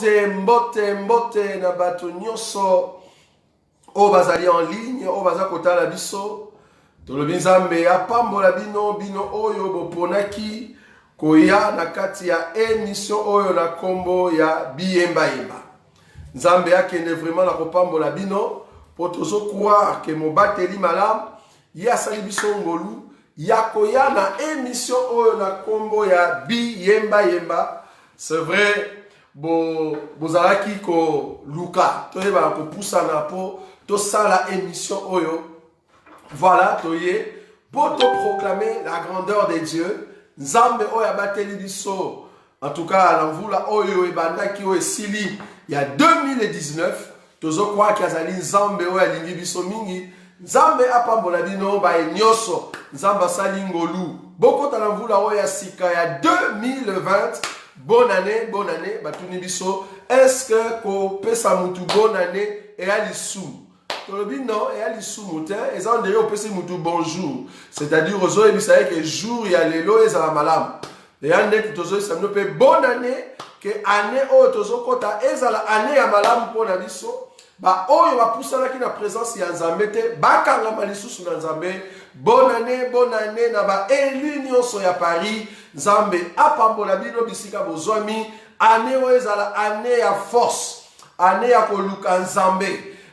Mbote na bato nyonso o bazali en ligne o baza kotala biso tolobi nzambe apambola bino oyo boponaki koya na kati ya émission oyo na kombo ya biyemba yemba nzambe akende vraiment na kopambola bino po tozo croire que mobateli malamu ye asali biso ngolu ya koya na émission oyo na kombo ya biyemba yemba. C'est vrai bozalaki ko luka toyeba ko pusana po to sala émission oyo voilà toye pour te proclamer la grandeur de Dieu nzambe oyo abateli biso en tout cas la mvula oyo ebandaki oyo esili il y a 2019 tozo kwa kiazali nzambe oyo alingi biso mingi nzambe apambola bino ba nyonso nzambe asali ngolu bokota la mvula oyo ya sika ya 2020. Bonne année, batuni biso. Est-ce que ko pesa mutu bonne année et à l'issou? Tolobi non, et à l'issou mutin, et ça on dirait au pesa mutu bonjour. C'est-à-dire aux autres, vous savez que jour il y a l'élo et ça va malam. Et en net, tous autres, ça nous fait bonne année, que année au tozo kota, et ça la année à malam pour la biso. Ba oyo va pousser là qui na présence ya nzambe te, ba kanga malisusu na nzambe. Bonne année na ba élu nyonso ya Paris. Nzambe apambola bino bisika bozwami année oyo ezala année ya force, année ya koluka nzambe,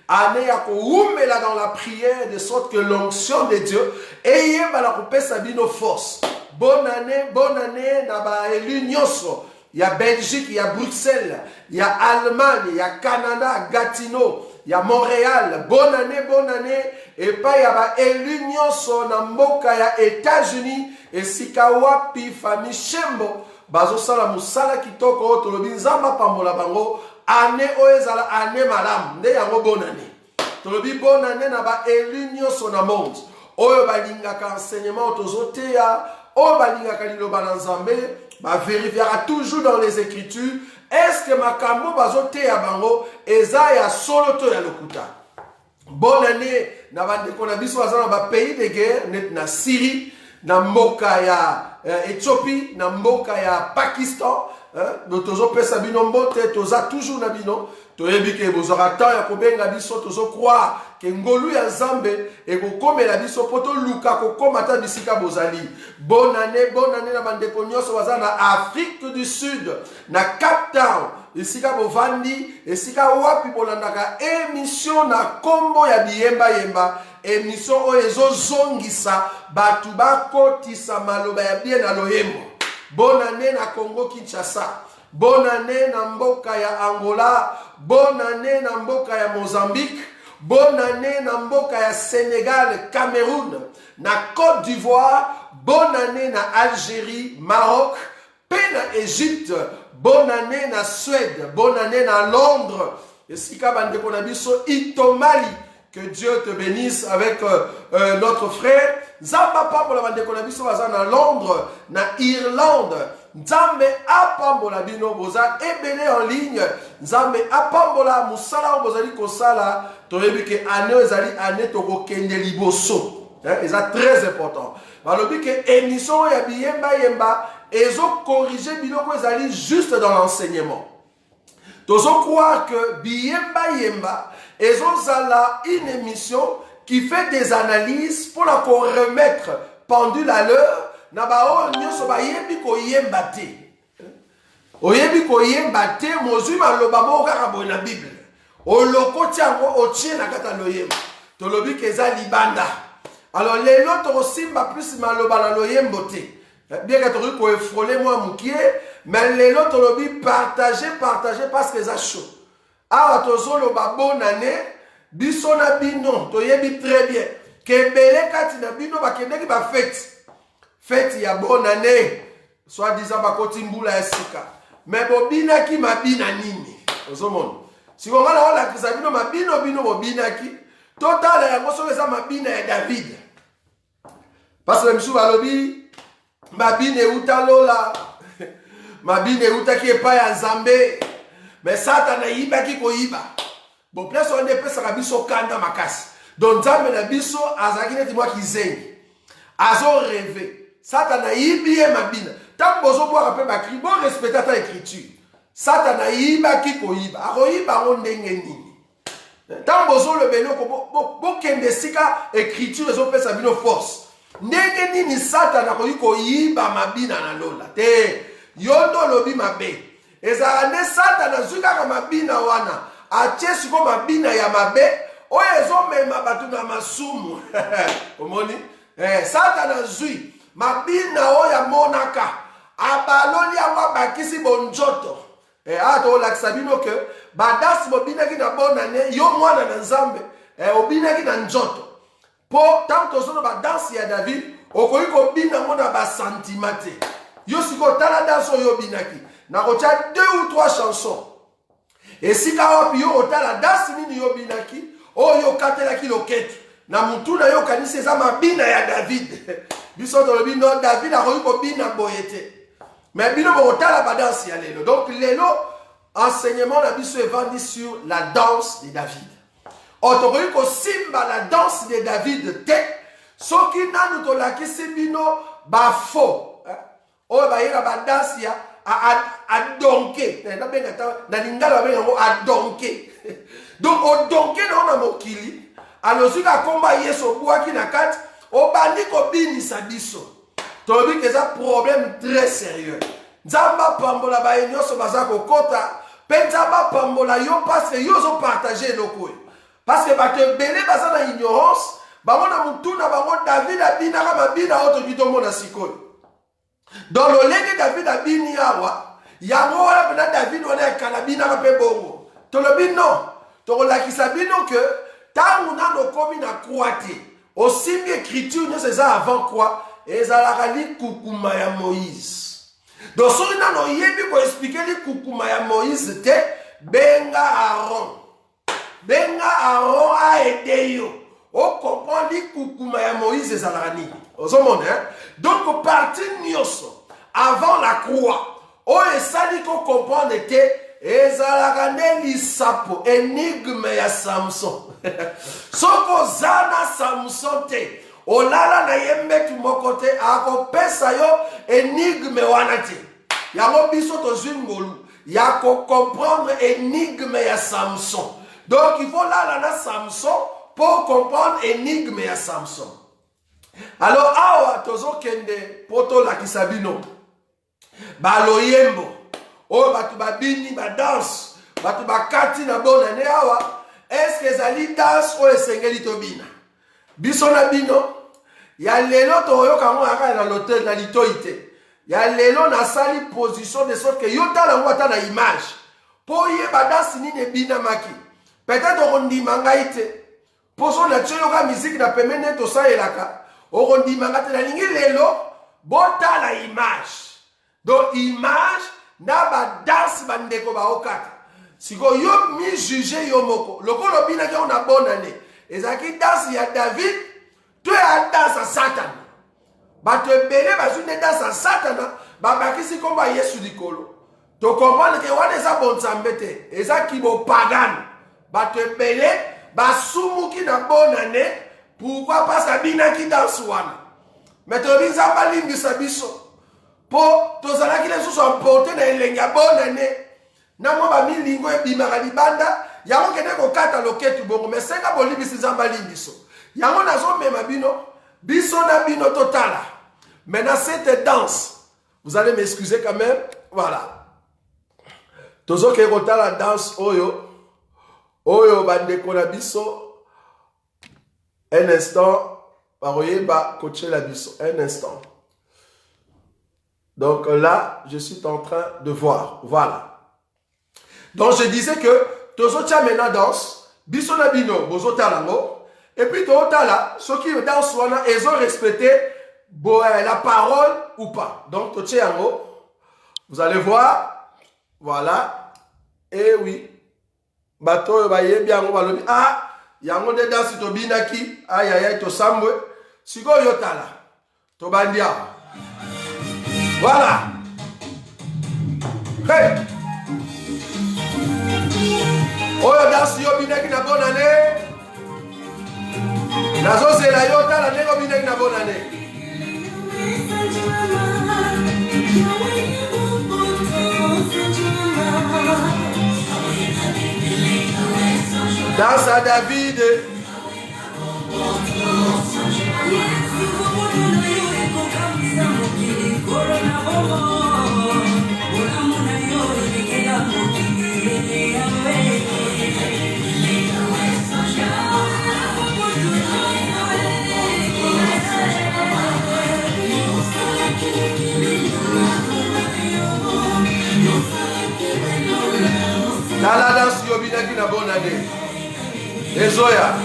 année ya koumbela dans la prière de sorte que l'onction de Dieu eyeba la kopesa bino force. Bonne année na ba élu nyonso. Il y a Belgique, il y a Bruxelles, il y a Allemagne, il y a Canada, Gatineau, il y a Montréal. Bonne année. Et pas il y a élu nyonso na mboka ya États-Unis et sikawapi famille Shembo. Bazo sala musala kitoko tolobi nzamba pambola bango année oezala année malam nde yango bonne année. Tolobi bonne année na ba élu nyonso na monde. Oyo balingaka enseignement tozoteya, oyo balingaka liloba na nzambe. Bah, vérifiera toujours dans les Écritures. Est-ce que makambo bazote ya bango eza ya solo to ya lokuta? Bonne année na bandeko na biso bazana ba pays de guerre net na Syrie, na mboka ya Éthiopie, na mboka ya Pakistan. Tozo pesa bino mbote toza toujours na bino. Toyebi ke bozora temps ya kobenga biso tozo croire ke ngolu ya Nzambe e kokomela biso poto luka kokoma ta bisika bozali. Bonne année na bandeko nyonso baza na Afrique du Sud, na Cape Town, esika bovandi, esika wapi bolandaka émission na kombo ya biyemba yemba, émission oyo ezozongisa batu bakotisa maloba ya bien na loyembo. Bonne année na Congo Kinshasa. Bonne année na mboka ya Angola. Bonne année na mboka ya Mozambique. Bonne année na mboka ya Sénégal, Cameroun, na Côte d'Ivoire. Bonne année na Algérie, Maroc, pe na Égypte. Bonne année na Suède. Bonne année na Londres. Et si kabandeko na biso Itomali. Que Dieu te bénisse avec notre frère. Nzamba pambola bandeko na biso baza na Londres, na Irlande. Nzambe apambola bino boza ebele en ligne. Nzambe apambola musala bozali kosala toyebi ke année ezali année toko kende liboso. C'est très important. Balobi ke émission ya biyemba yemba ezo corriger biloko ezali juste dans l'enseignement. Tozo croire que biyemba yemba ezozala une émission qui fait des analyses pour la remettre pendule à l'heure. Nabao nyoso ba yebi ko yemba te. Oyebi ko yemba te mozui maloba mo kaka boy na Bible. Oloko tiango otie na kata loyemba. Tolobi keza libanda. Alors lelo to simba plus maloba na loyembo te. Bien que tu ko efrôler moi mukie, mais lelo tolobi partager parce que ça chaud. Ah tozolo ba bonne année. Biso na bino, toyebi très bien. Kebele kati na bino ba kendeki ba fête. Fête ya bonne année. Soit disant ba koti mbula ya sika. Mais bobina ki mabina nini? Ozomon. Si on va la kisa bino mabino bobina ki. Total ya ngoso eza mabina ya David. Parce que msou balobi mabine utalola. Mabine utaki epa ya Nzambe. Mais Satan yiba ki ko yiba. Bon, place on est pesa biso kanda makasi. Donc Nzambe na biso azaki neti mwa kizengi. Azo rêver. Satan na yibi e mabina. Tant bozo boire pe ba cri bon respecter ta écriture. Satana yiba ki koyiba. Akoyiba on ndenge nini. Tant bozo le belo ko kende sika écriture zo pesa bino force. Ndenge nini Satana koyiba mabina na lola. Te yondo lobi mabe. Ezala ne Satana zuka ka mabina wana. Atie siko mabina ya mabe. Oyo ezomema bato na masumu. Omoni? Satana zui mabina oya monaka. Abaloli awa bakisi bonjoto. Ato lakisa bino ke badasi bobina ki na bonane yo mwana na nzambe obina ki na njoto. Po tanto zono badansi ya David okoyi kobina mona basantimate. Yo siko tala danso yo binaki. Na kocha 2 ou 3 chansons. Et si ka wapi yo otala dansi nini yo binaki oyo katela ki loketu. Na mutu na yo kanisi eza mabina ya David. Biso tolobi no David akoyi kobina boyete. Mais bino botala ba danse ya lelo. Donc lelo enseignement la biso evandi sur la danse de David. Otokoyi ko simba la danse de David te soki nanu to lakisi bino ba faux. Oyo ba yera ba danse ya a donke. Na benga ta na lingala ba benga a donke. Donc o donke na mokili alozika komba yeso buaki na kati obandi ko binisa biso. Tobi que ça problème très sérieux. Nzamba pambola ba enyoso bazako kota, pe nzamba pambola yo parce que yo zo partager loko. Parce que ba te belé bazana ignorance, ba mona mutuna ba mona David abina kama bina auto bitombo na sikoyo. Dans le lenge David abini awa, yango wala pena David wana kanabina ka pe bongo. To le bin non. To la kisabino que tangu na no komi na croate. Aussi bien écriture ne c'est ça avant quoi? Ezalaka li kukuma ya Moïse. Donc soki nano yebi ko expliquer li kukuma ya Moïse te benga Aaron. Benga Aaron a aidé yo. On comprend li kukuma ya Moïse ezalaka ni. Ozomone hein? Donc parti nyoso avant la croix. O esali ko comprendre te ezalaka ne li sapo énigme ya Samson. Soko zana Samson te. Olala na yembe tu mokote ako pesa yo énigme wanate. Yango biso to ngolu. Yako comprendre énigme ya Samson. Donc il faut lala na Samson pour comprendre énigme ya Samson. Alors awa tozo kende poto la kisabino. Baloyembo. O batu babini ba danse. Batu bakati na bonane awa. Est-ce que zali danse o esengeli tobina? Biso na bino ya lelo toyoka ngo aka na l'hôtel na litoite ya lelo na sali position de sorte que yo tala ngo ata na image po ye badasi nini bina maki peut-être on dit mangaite poso na tshelo ka musique na pemene to sa elaka on dit mangate na lingi lelo bota la image donc image na badasi bandeko ba okata siko yo mi juger yo moko lokolo bina ke on a bonne année. Ezaki danse ya David, tu es à danse à Satan. Ba te belé ba une danse à Satan, ba bakisi komba Yesu likolo. To comprendre que wana eza bon sambete, eza ki bo pagan. Ba te belé ba sumu ki na bonne année, pourquoi pas ça bina ki danse wana. Mais to binza ba lingi sabiso. Po to zala ki leso so porter na elenga bonne année. Na mo ba mi lingo e bimaka libanda. Yango kene ko kata loketu bongo mais senga bolibisi zamba lingiso. Yango nazo mema bino biso na bino totala. Maintenant cette danse, vous allez m'excuser quand même. Voilà. Tozo ke kotala danse oyo bandeko na biso. Un instant, paroyeba coacher la biso. Un instant. Donc là, je suis en train de voir. Voilà. Donc je disais que tozotia mena danse, biso na bino, bozo talango, et puis totala, ceux qui dansent wana, ils ont respecté la parole ou pas. Donc totia yango, vous allez voir, voilà, et oui, bato ba yebi yango balobi, ah, yango de danse to binaki, aïe aïe aïe to sambwe, siko yotala, to bandia. Voilà. Hey! Oyo danse yo binaki na bonne année. Nazo zela yo tala ndeko binaki na bonne année. Danse à David. Dans la danse, Yobina qui n'a bonne année. Et Zoya.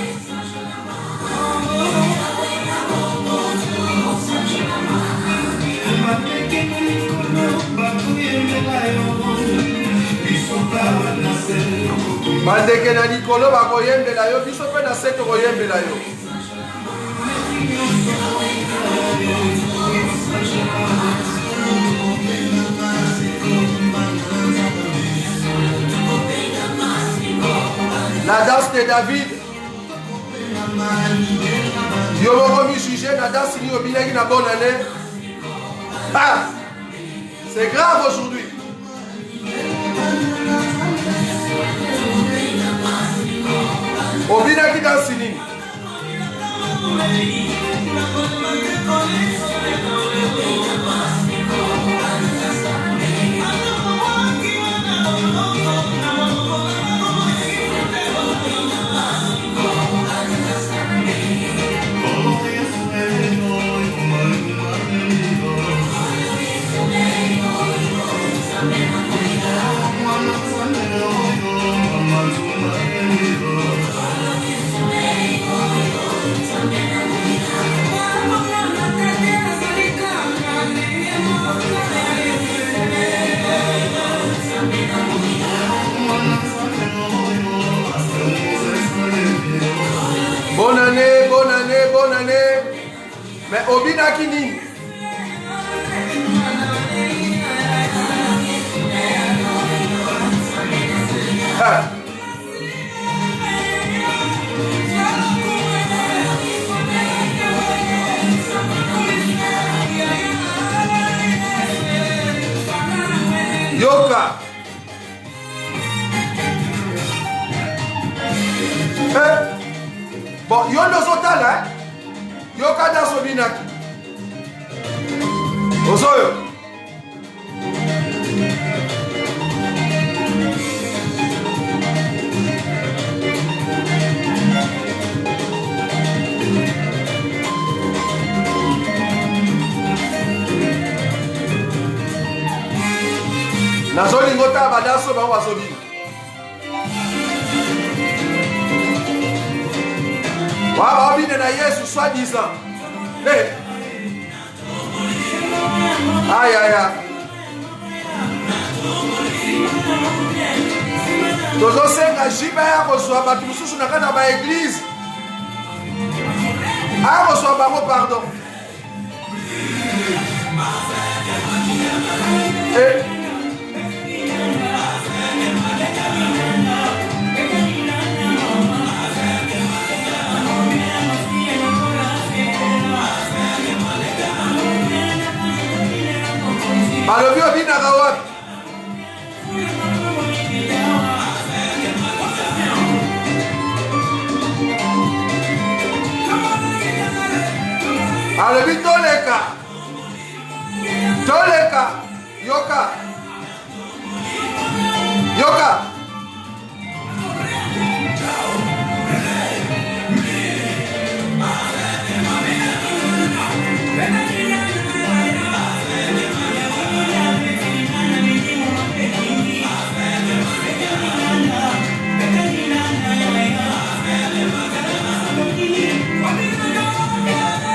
Bandeke na Nikolo bakoyembela yo, biso pe na seto koyembela yo. La danse de David. Yo moko mi juger la danse ni obina qui na bonne année. Ah, c'est grave aujourd'hui. Obina qui danse ni. Bonne année, bonne année, bonne année. Mais Obina Kini. Ah. Yoka. Bon, yo nos hôtels, hein? Yoka dans Obinaki. Ozoyo. Nazoli ngota badaso ba wasobina. Wa obine na Yesu soi-disant. Hey. Aïe aïe aïe. Tozo senga jiba ya kozwa batu mususu na kana ba église. Ah kozwa ba mo pardon. Eh. Balobi obina kawa. Balobi toleka. Toleka. Yoka. Yoka.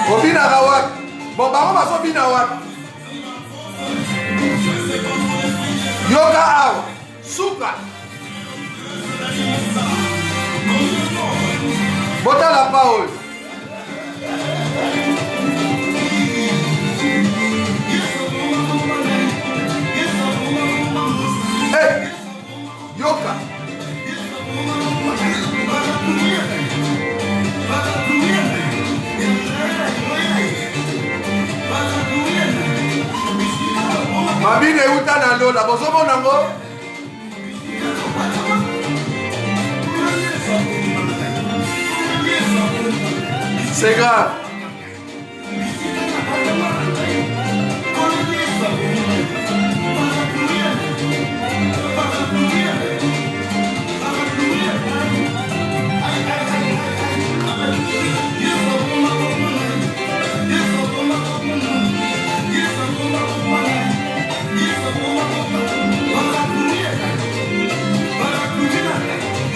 Obina kawak. Bon, bah on va s'obina wak. C'est grave.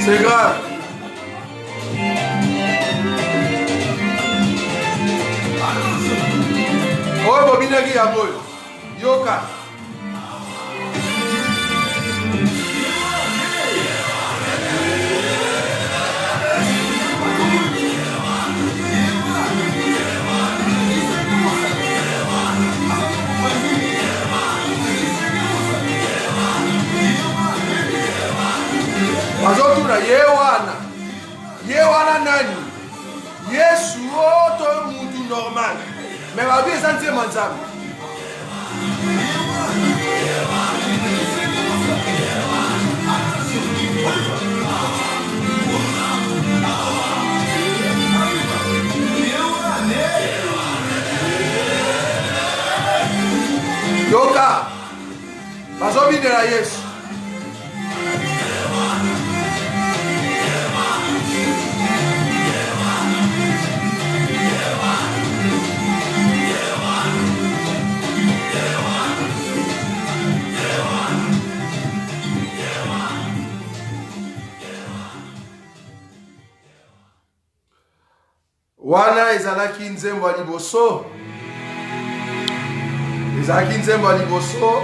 C'est grave. Oh, Bobinagi Yaboy. Yoka. Azotuna Yewana nani? Yesu oto mutu normal. Mais va bien sentir manzam. Yoka. Bazobi de la Yesu. Wana ezalaki nzembo ya liboso. Ezalaki nzembo ya liboso.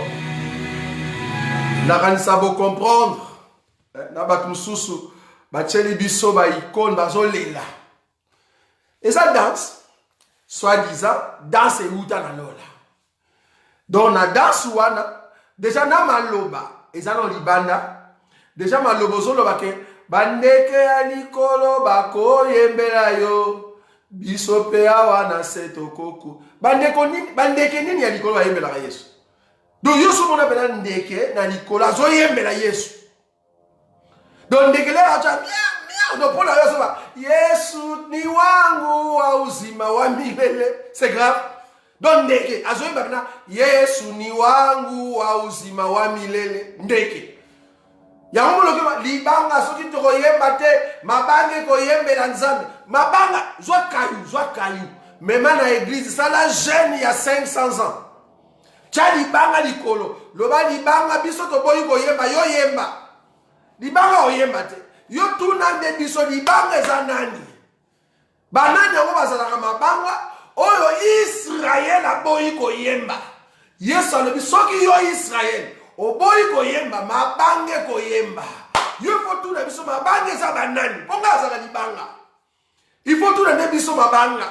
Nakanisa bo comprendre. Na bato mususu batieli biso ba icône bazolela. Eza danse, soi-disant, danse euta na lola. Donc na danse wana, déjà na maloba, eza no libanda. Déjà maloba zoloba ke bandeke ya likolo bakoyembela yo. Biso pe awa na setokoko. Bandeke nini ya likolo bayembelaka Yesu. Donc yosu mona pena ndeke na likolo azoyembela Yesu. Donc ndeke le acha miau no pona Yesu ba Yesu ni wangu wa uzima wa milele. C'est grave. Donc ndeke azoyemba pena Yesu ni wangu wa uzima wa milele. Ndeke. Yango lokema libanga soki to koyemba te mabange koyembela nzambe. Mabanga zwa kayu. Même na église ça la jeune il y a 500 ans. Tcha libanga likolo. Loba libanga biso to boyi koyemba yo yemba. Libanga oyemba te. Yo tuna nde biso libanga za nani? Banani yango bazalaka mabanga oyo Israël aboyi koyemba. Yesu alobi soki yo Israël oboyi koyemba mabange koyemba. Yo faut tuna biso mabange za banani? Ponga za libanga. Il faut tout le biso mabanga.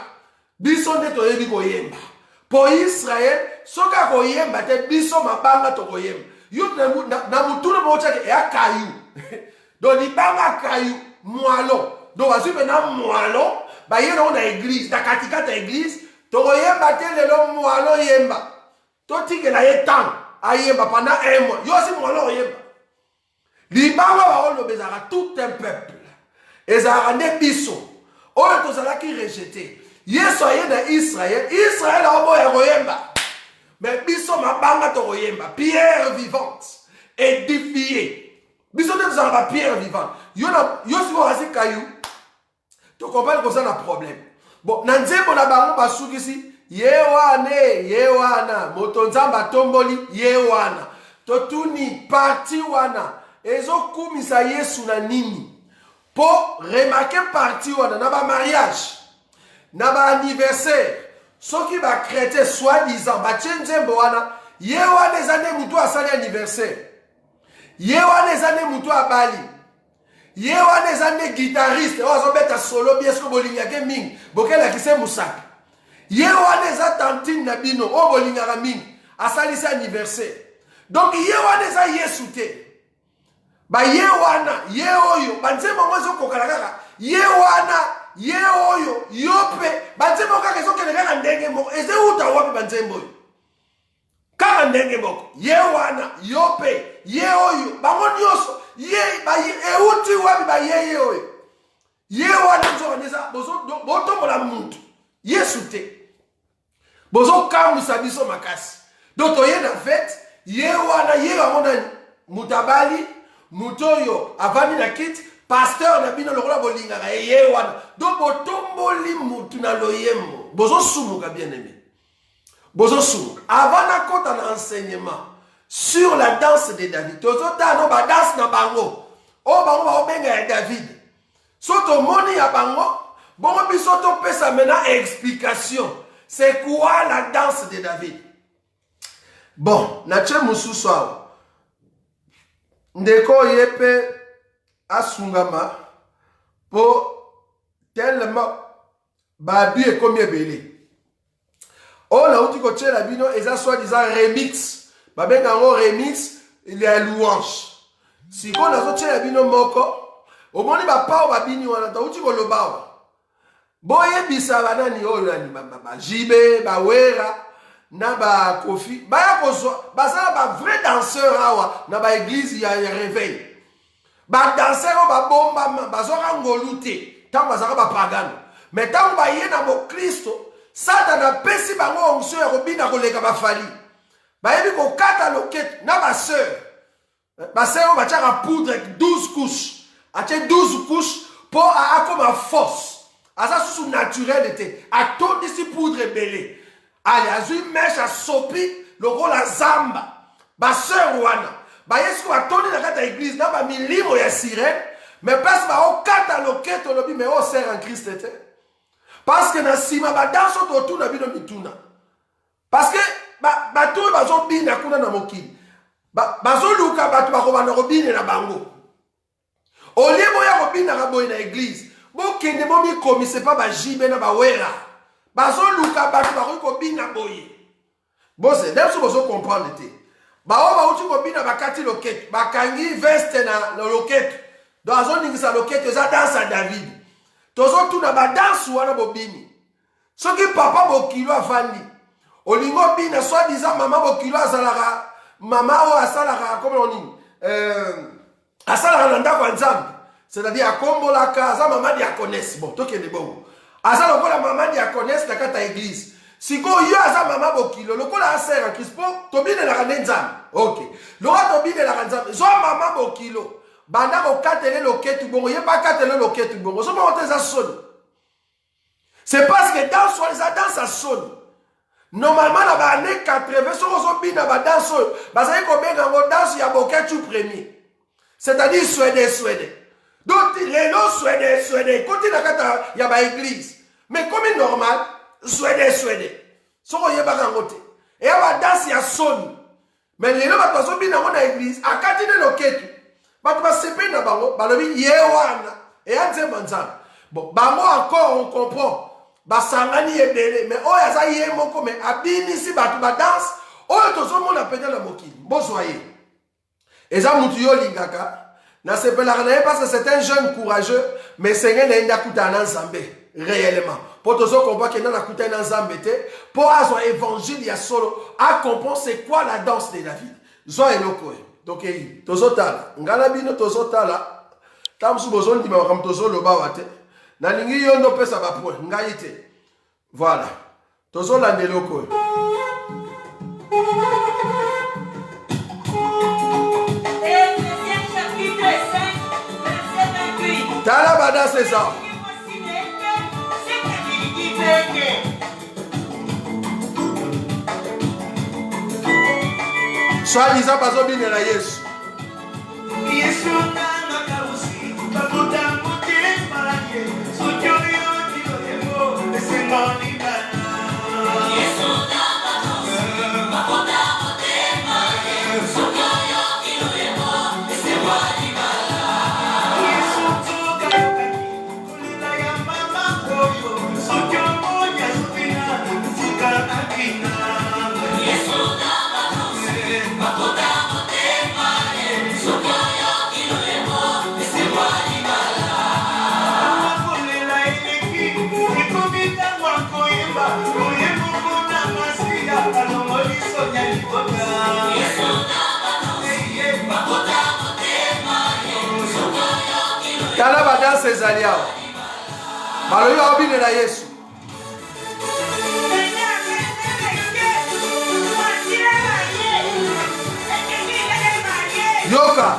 Biso nde toyebi koyemba. Po Israël, soka koyemba te biso mabanga to koyemba. Yo na mutuna mo chake ya kayu. Donc libanga kayu mwalo. Donc azupe na mwalo, ba yeno na église, ta katikata église, to koyemba te lelo mwalo yemba. To tikela yetan ayemba pendant 1 mois. Yo si mwalo yemba. Libanga ba olobezaka tout un peuple. Ezara ne biso. Oyo tozalaki rejeté. Yesu aye na Israël. Israël a oboya koyemba. Mais biso mabanga to koyemba. Pierre vivante. Édifiée. Biso te tozalaka pierre vivante. Yo si wasi kayu. To comprendre que ça na problème. Bon, na nzembo na bango basukisi. Yewana. Moto nzamba tomboli. Yewana. Totuni parti wana. Ezo kumisa Yesu na nini. Pour remarquer parti wana na ba mariage na ba anniversaire soki ba chrétien soi-disant ba tshenzembo wana ye wana ezane mutu asali anniversaire ye wana ezane mutu abali ye wana ezane guitariste ozo beta solo bien sko bolingaka mingi bokela kise musaka ye wana eza tantine na bino o bolingaka mingi asali sa anniversaire donc ye wana eza Yesu te. Ba ye wana, ye oyo, banzembo mwezo kokala kaka, ye wana, ye oyo, yope, banzembo kaka ezo kene kaka ndenge moko, eze uta wapi banzembo yo. Kaka ndenge moko, ye wana, yope, ye oyo, bango nyoso, ye, ba ye, euti wapi ba ye oyo. Ye wana nzo kaneza, boto mola muntu. Yesu te. Bozo kamusa biso makasi. Donc toye na fête, ye wana ye amona mutabali, mutoyo avani na kit, pasteur na bino lokola bolinga ka ye wana. Donc botomboli mutu na loyemo. Bozo sumuka bien aimé. Bozo sumuka. Avant na kota na enseignement sur la danse de David. Tozo ta no ba danse na bango. O bango ba obenga ya David. Soto moni ya bango, bongo biso to pesa mena explication. C'est quoi la danse de David? Bon, na che mususu awa. Ndeko yepe asungama po tellement babi e komi ebele. On a outi ko tchela bino eza soi-disant remix. Babenga ngo remix, il y a louange. Si ko na zo tchela bino moko, omoni ba pao babini wana ta outi ko lobawa. Boye bisa banani oyo nani ba jibe, ba wera, na ba kofi, ba ya kozwa, ba ça ba vrai danseur awa na ba église ya réveil. Ba danseur ba bomba ba zoka ngolute, tant ba zaka ba pagano. Mais tant ba ye na mo Kristo, Satan pesi bango onction ya kobina koleka ba fali. Ba yebi ko kata loket na ba sœur. Ba sœur ba tchaka poudre 12 couches. Ache 12 couches pour a comme force. Asa sous naturel était. A tout ici poudre belé. Allez, a une mèche à sopi, le rôle à zamba. Ba sœur wana. Ba yesu a toni na kata église, na ba milimo ya sirène. Mais parce ba o kata loketo lobi, mais o sert en Christ était. Parce que na sima ba danso to tout na bino mituna. Parce que ba tout ba zo bina kuna na mokili. Ba zo luka ba to ba ko ba na robine na bango. Au lieu boya robine na boy na église. Bo kende bo mi komi c'est pas ba jibe na ba wera. Ba zo luka ba to ba ko bina boye. Bon c'est même si vous comprendre te. Ba o ba uti ko bina ba kati loket. Ba kangi veste na loket. Dans zone ningisa loket za danse à David. Tozo tuna ba danse wana bobini. Soki papa bokilo afandi. Olingo bina soit disant maman bokilo asalaka mama o asalaka comment on dit asalaka na ndako nzambe. C'est-à-dire akombola kaza maman diaconesse. Bon, tokende bongo. Asa lokola maman diaconesse na kata église. Siko yo asa maman bokilo lokola asera Christ po tobine na kanenzambe. OK. Lokola tobine na kanenzambe. Zo maman bokilo. Banda ko katele loketu bongo, ye pas katele loketu bongo. So ba oteza sonne. C'est parce que dans sa sonne. Normalement na ba année 80 so bina ba danse, ba sa ko benga ngo danse ya boketu premier. C'est-à-dire suédé. Donc les lots suédé, côté na kata ya ba église. Mais comme normal, suédé. So ko ye ba ngote. Et ba danse ya sonne. Mais les lots ba to bina ngo na église, akati de loketu. But ba sepe na bango, balobi ye wana et anze manzana. Bon, bango encore on comprend. Ba sangani ebele, mais oya za ye moko mais abini si batu ba danse, oyo tozo mona pete la mokili. Bozoye. Eza mutu yo lingaka, na sepela na parce que c'est un jeune courageux, mais seigneur na inda kuta na nzambe réellement. Pour tozo comprendre que na kuta na nzambe te, pour azo évangile ya solo, a comprendre c'est quoi la danse de David. Zo eloko. Donc, tozotala, ngala bino tozotala, tamsu bozon di makam tozolo bawate, na lingi yondo pesa ba point, ngaite. Voilà. Tozola ndeloko. Tala bada c'est ça. Soit disant pas au bien la Yesu. Yesu na kausi, babuta muti malaye, sojoyo diyo esemani bana. Yesu na kausi, babuta muti malaye, sojoyo diyo esemani bana. Yesu tuka kulila ya mama koyo, sojoyo ya subina, tuka akina. Yesu na Kala bada ses aliados. Baloyo obine na Yesu. Yoka.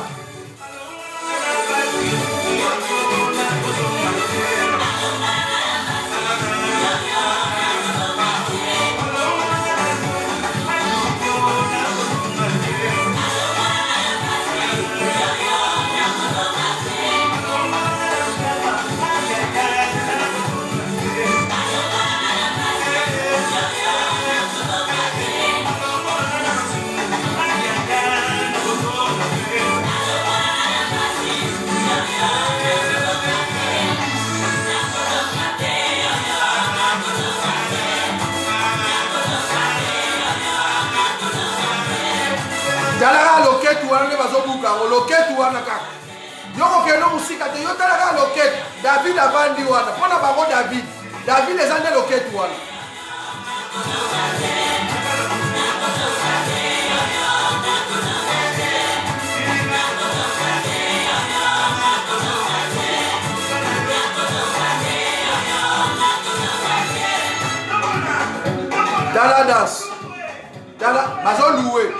Talara loketu wana bazobuka loketu wana kaka yoko keno musika te yo talara loketu David abandi wana pona bango David ezande loketu wana Tala danse Tala bazo loué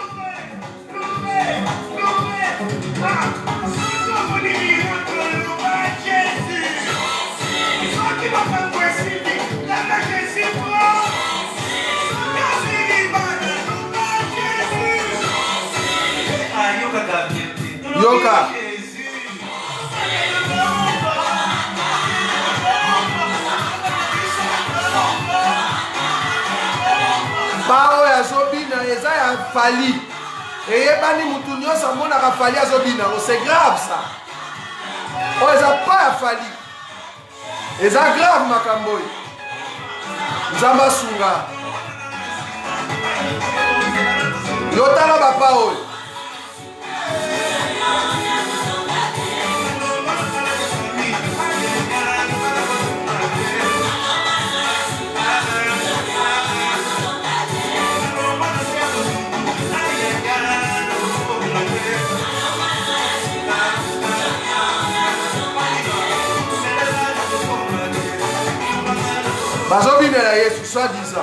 Yoka. Bao ya zobina eza ya fali. Eyebani mutu nyonso amonaka fali azobina. C'est grave ça. Oh eza pas ya fali. Eza grave makambo oyo. Nzamba sunga. Yotala bapa oyo. Bazobinela Yesu soi-disant.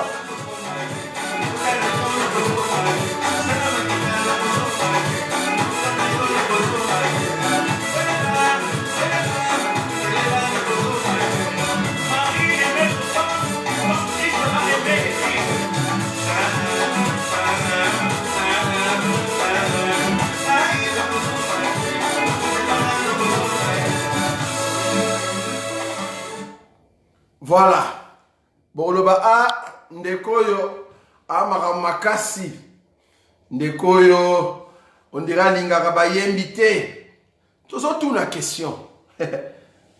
Voilà. Bon, le ba ndekoyo makasi ndekoyo on dira lingaka bayembi te tozo tuna question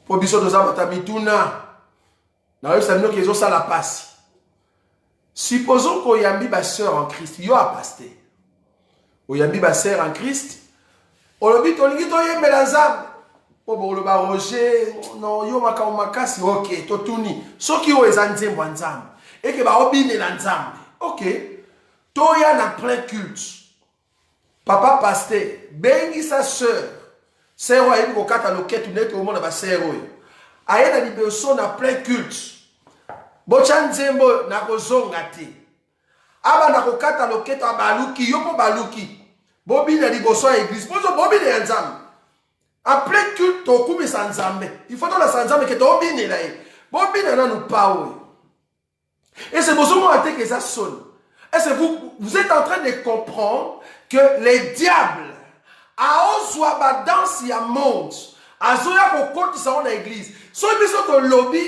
po biso toza batami tuna na yebisa bino kezo sala pasi supposons ko yambi ba sœur en Christ yo a pasteur oyambi ba sœur en Christ olobi tolingi toyembela Nzambe po bo le ba Roger non yo makasi OK totuni soki yo eza nzembo Nzambe et que ba obinela Nzambe OK toya na plein culte papa pasteur bengi sa sœur sœur ayebi kokata loketu neti omona ba sœur oyo aye na liboso na plein culte bocha nzembo na kozonga te aba na kokata loketu abaluki yo po baluki bobina liboso ya église bozo bobina ya Nzambe en plein culte tokumisa Nzambe il faut dans la Nzambe que tobinela ye bobina na nous pawe. Et c'est pour ça que ça sonne. Et c'est vous êtes en train de comprendre que les diables, à Oswaba danse ya monde, à Zoya Kokoti sa on église. So biso to lobby,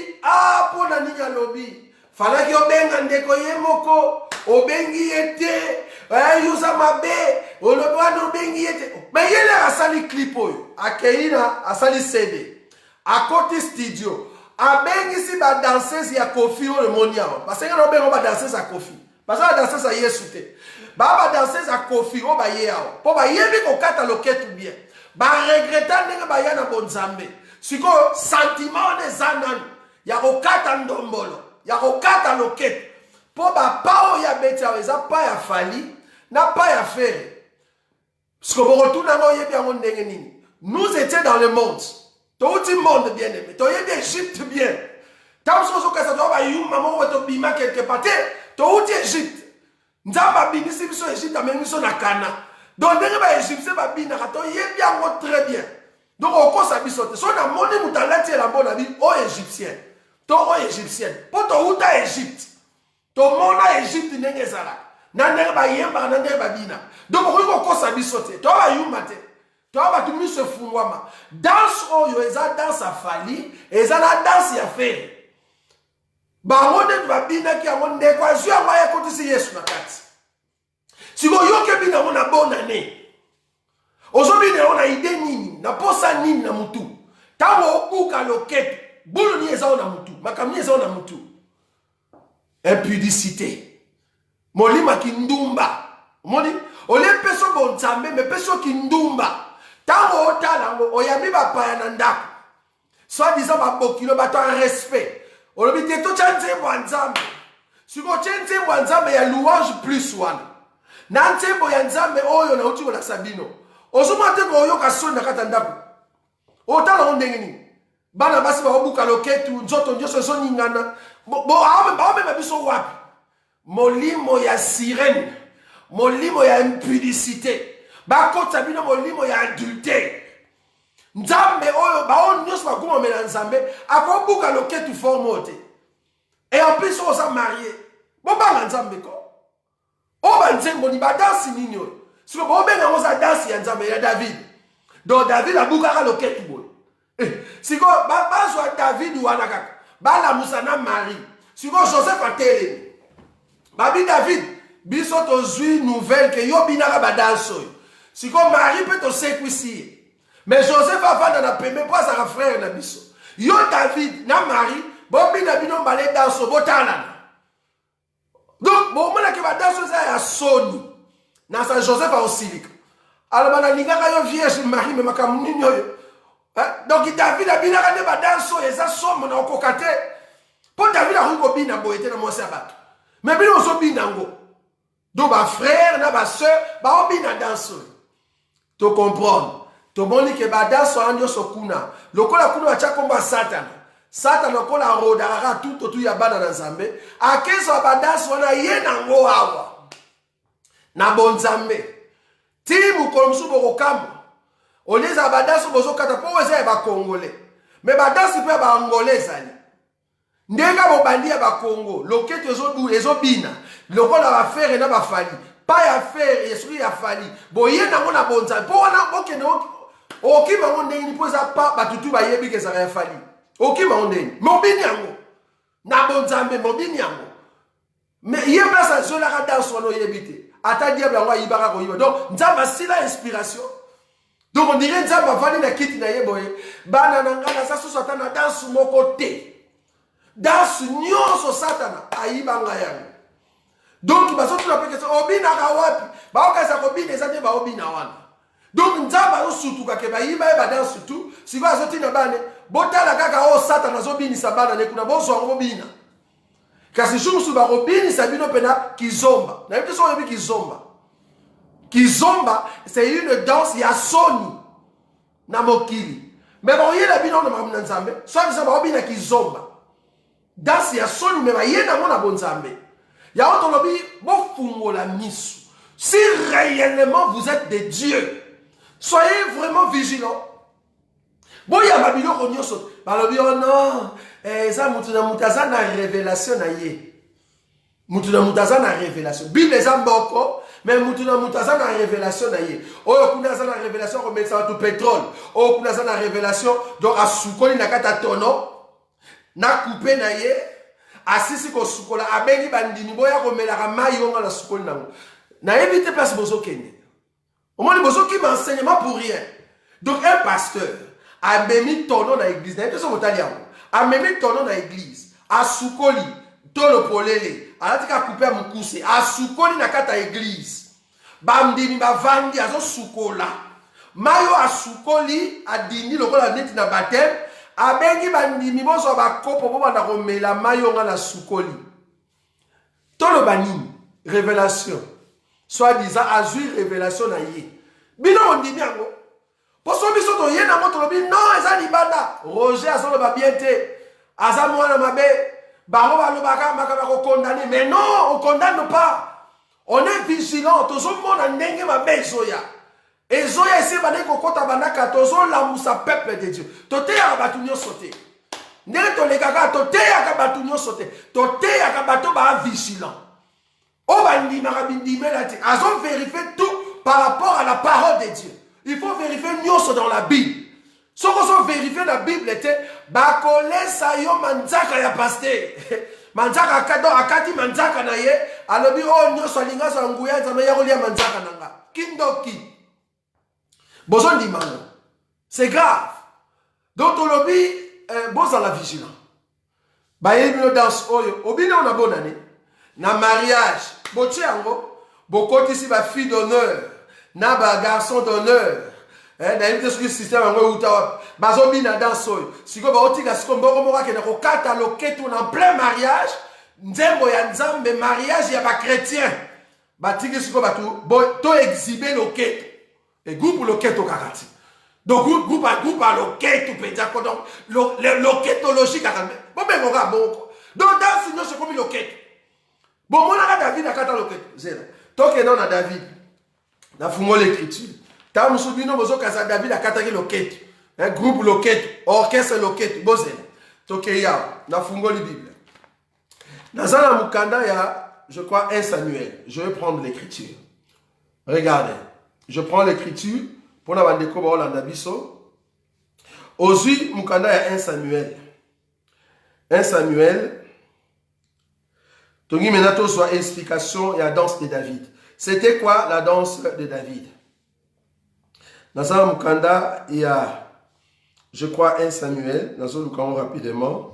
pour na ninya lobby. Fala ki obenga ndeko ye moko, obengi ete, yusa mabe, olobwa obengi ete. Mais yele asali clip oyo, akeina asali CD, akoti studio. Abengisi ba danseuse ya Kofi o le moniao parce que no bengo ba danseuse ya Kofi parce que ba danseuse ya Yesu te ba danseuse ya Kofi o ba yao po ba yebi ko kata loketu bien ba regretta ndenge ba yana bonzambe siko sentiment de zanan ya ko kata ndombolo ya ko kata loketu po ba pao ya betia eza pa ya fali na pa ya fere siko bo retourna no yebi yango ndenge nini nous étions dans le monde. Tout le monde bien aimé. Tu es d'Égypte bien. Tant que tu as dit, maman, tu as bima quelque part. Tu es d'Égypte. Nzamba binisi biso Égypte, mais biso na Kana. Donc ndenge ba égyptien ba bina ka to yebi yango très bien. Donc on kosa biso te. So na moni mutalati la bona bi o égyptien. To o égyptienne. Po to uta Égypte. To mona Égypte ndenge ezala. Na ndenge ba yemba na ndenge ba bina. Donc on kosa biso te. To ba yuma te. To ba tumi se fungwama. Danse oyo eza danse afali, eza na danse ya fere. Bango nde ba bina ki yango ndeko azu yango ayekotisi Yesu na kati. Siko yoke bina mo na bonne année. Ozobina on a idée nini, na posa nini na mutu. Tango okuka loketo, bulu ni eza na mutu, makamni eza na mutu. Impudicité. Molima kindumba. Moni, ole peso bonzambe, me peso kindumba. Tango otala ngo oyami ba paya na ndako. Soit disant ba bokilo ba to respect. Olobite to chanze mwanzambe. Siko chanze mwanzambe ya louange plus one. Na ntembo ya nzambe oyo na uti ko la sabino. Ozomate ko oyoka soni na kata ndako. Otala ndenge ni. Bana basi ba obuka loketu nzoto njoso soni ngana. Ba me biso wapi. Molimo ya sirène. Molimo ya impudicité. Ba kota bino molimo ya adultère. Nzambe oyo ba on nyos ba kuma mela nzambe akobuka loketu formote. Et en plus on s'est marié. Bon ba nzambe ko. O ba nzengo ni ba dansi nini oyo. Si vous avez un danse, il y a David. Donc David a beaucoup de loquet. Si vous avez David ou Anakak, la Moussana Marie. Si vous avez Joseph a télé. Babi David, bisot aujourd'hui nouvelle que yo binara ba danse. Si vous Marie peut te séquisser. Mais Joseph a fait dans la première fois sa frère na biso. Yo David na Marie, bon bina bino balé danse botana. Donc bon mona ke ba danse ça ya Sony. Nasa Joseph a aussi dit. Alors, on a dit que vierge Marie, mais ma camouine. Donc, David a bien regardé ma danse, et ça somme, on a cocaté. Pour David a eu bien boité dans mon sabbat. Mais bien, on s'est bien nango. Donc, ma frère, ma soeur, on bien danse. Tu comprends? Tu bon que ma danse, on a sokuna. Le coup, la kuna, tu as combat Satan. Satan, le coup, la rodara, tout, y a ban dans Zambé. À 15 ans, ma danse, on a yen nango awa. Na bonzambe timu kolomsu bokokamba oleza badasu bozokata po weza ba congolais mais badasi pe ba angolais zali ndenga bobandia ba Congo loketo ezobina lokola ba faire na ba fali pa ya faire esprit ya fali boye na mona bonzambe po wana bokene okima ngonde ni poza pa batutu ba yebi ke za ya fali okima ngonde mobini yango na bonzambe mobini yango mais yeba sa zola ka danse wono yebite. Ata diable a ibara ko yiba. Donc nzamba sila inspiration. Donc on dirait nzamba vani na kiti na yeboye. Bana nangana sa so satana danse moko te. Danse nyonso satana ayiba ngayang. Donc baso tu napeke so obina ka wapi. Ba okasa ko bina ezate ba obina wana. Donc nzamba o sutuka ke ba yiba ba danse tout. Si ba so tina bane botala kaka o satana zo bini sabana ne kuna bo so ngo bina. Kasi shumsu ba robini sabino pena kizomba. Na yote so yebi kizomba. Kizomba c'est une danse ya soni na mokili. Mais bon yela bino na mamna nzambe, so bisa ba robina kizomba. Danse ya soni me ba yena mona bonzambe. Ya oto lobi bo fungola misu. Si réellement vous êtes des dieux, soyez vraiment vigilants. Bon ya babilo ko nyoso. Ba lobi oh non. Ça, mutuna na révélation na ye. Mutuna mutaza na révélation. Bible eza mboko, mais mutuna mutaza na révélation na ye. Oyo kuna za na révélation ko metsa tout pétrole. Oyo kuna za na révélation donc asukoli na kata tono na couper na ye. Asisi ko sukola abengi bandini boya ko melaka mai onga na sukoli nango. Na éviter place bozo kende. Au moins bozo qui m'enseignement pour rien. Donc un pasteur a mis tono na église. Na eso motali yango. A même tono na église a sukoli tolo polele alatika couper mukuse a sukoli na kata église bamdimi bavandi azo sukola mayo a sukoli adini lokola neti na baptême abengi bandimi bozo bakopo bo bana komela mayo nga na sukoli tolo banini révélation soit disant azui révélation na ye bino ondimi yango. Poso biso to yena moto lobi non eza libanda Roger azolo ba bien te aza mwana mabe bango balobaka makaba ko condamner mais non on condamne pas On est vigilant. Tout le monde a ndenge ma bezoya. Et zoya essaie de kokota banaka tozo la moussa peuple de Dieu. Tote ya batunyo sauté. Ndenge to le kaka tote ya batunyo sauté. Tote ya bato ba vigilant. On va ndimé la ti. Azo vérifier tout par rapport à la parole de Dieu. Il faut vérifier nyonso dans la Bible. Si on vérifie la Bible était bakole sayo manzaka ya pasteur. Manzaka kado akati manzaka na ye alobi o nyonso linga so nguya nzama ya kolia manzaka nanga. Kindoki. Boson di mango. C'est grave. Donc on lobby boza la vigilant. Ba yebino dans oyo obina on a bonne année. Na mariage, boche yango, bokoti si ba fille d'honneur, na ba garçon d'honneur. Na yebite ce système yango uta bazobi na dans oyo. Siko ba otika siko mboko moka ke na ko cataloguer tout en plein mariage, nzembo ya nzambe mariage ya ba chrétien. Ba tiki siko ba to exhiber loketo. Et groupe loketo kakati. Donc groupe à loketo peza ko donc le loketologie kakame. Bon ben ngoka boko. Donc dans sinon c'est comme loketo. Bon, mon a David a catalogué. Tant que non a David, na fungo l'écriture. Tant nous soubino bozo kasa David a catalogué loquette. Un groupe loquette, orchestre loquette, bozen. Tant que ya na fungo la Bible. Dans un mukanda ya, je crois 1 Samuel. Je vais prendre l'écriture. Regardez, je prends l'écriture pour la bande ko ba olanda biso. Ozui mukanda ya 1 Samuel. 1 Samuel. Tongi menato soit explication et la danse de David. C'était quoi la danse de David? Dans un mukanda, il y a, je crois, 1 Samuel. Dans un mukanda rapidement.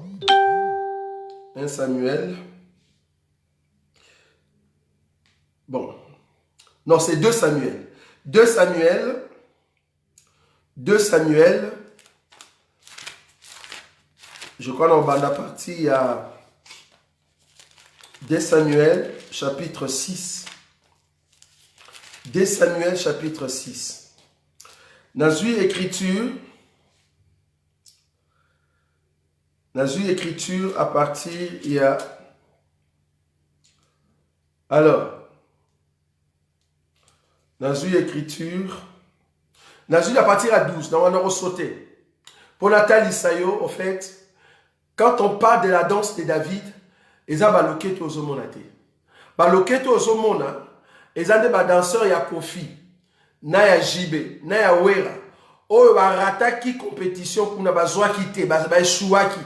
1 Samuel. Bon. Non, c'est 2 Samuel. 2 Samuel. 2 Samuel. Je crois dans la partie, il y a 2 Samuel, chapitre 6. 2 Samuel, chapitre 6. Dans une écriture à partir, il y a... Alors, dans une écriture, dans une à partir à 12, dans on a sauté. Pour Nathalie Isayo, en fait, quand on parle de la danse de David, ils ont baloketo ozomonate. Baloketo ozomona, ils ont des danseurs ya Kofi, na ya Jibe, na ya Wera. Oyo barataki compétition kuna bazwaki te, baeshuaki.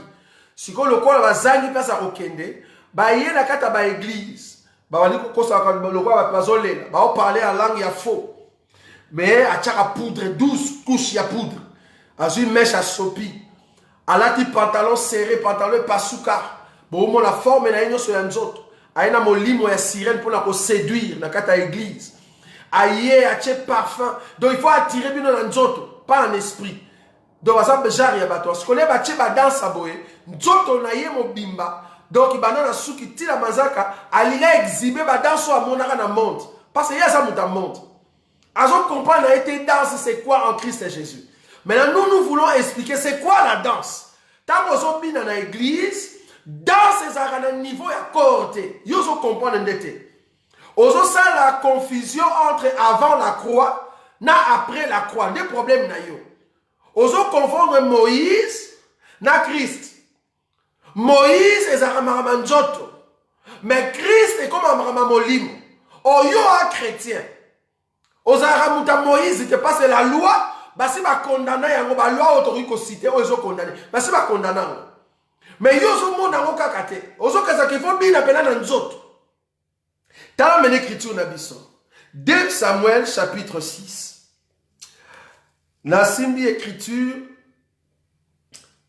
Siko lokola bazangi place à kokende, ba yena kata ba église. Ba wali kokosa lokola bazolela, ba parler en langue ya faux. Mais a tchaka poudre 12 couches ya poudre. Azui mèche à sopi. Alati pantalon serré, pantalon pasuka. Bon, la forme na yon so ya nzoto. Aina molimo ya sirène pour la séduire na kata église. Aïe, ache parfum. Donc il faut attirer bien dans nzoto, pas en esprit. Donc par genre ya bato. Ce qu'on est bache ba danse aboye, nzoto na ye mobimba. Donc il banana suki tila mazaka, alila exhiber ba danse à monaka na monde. Parce que y a ça muta monde. Azo comprendre a été danse c'est quoi en Christ Jésus. Maintenant nous voulons expliquer c'est quoi la danse. Tant qu'on bina na église, dans ces arènes niveau ya côté, ils ont comprendre ndete. Ozo ça la confusion entre avant la croix na après la croix, des problèmes na yo. Ozo confondre Moïse na Christ. Moïse est aramama njoto, mais Christ est comme aramama molimo. Oyo a chrétien. Ozo aramuta Moïse, c'était pas c'est la loi, basi ba condamner yango ba loi autorité cité ozo condamner. Basi ba condamner. Mais yo zo mona ngo kakate. Ozo kaza ke fo bina pena na nzoto. Tala mene écriture na biso. 2 Samuel chapitre 6. Na simbi écriture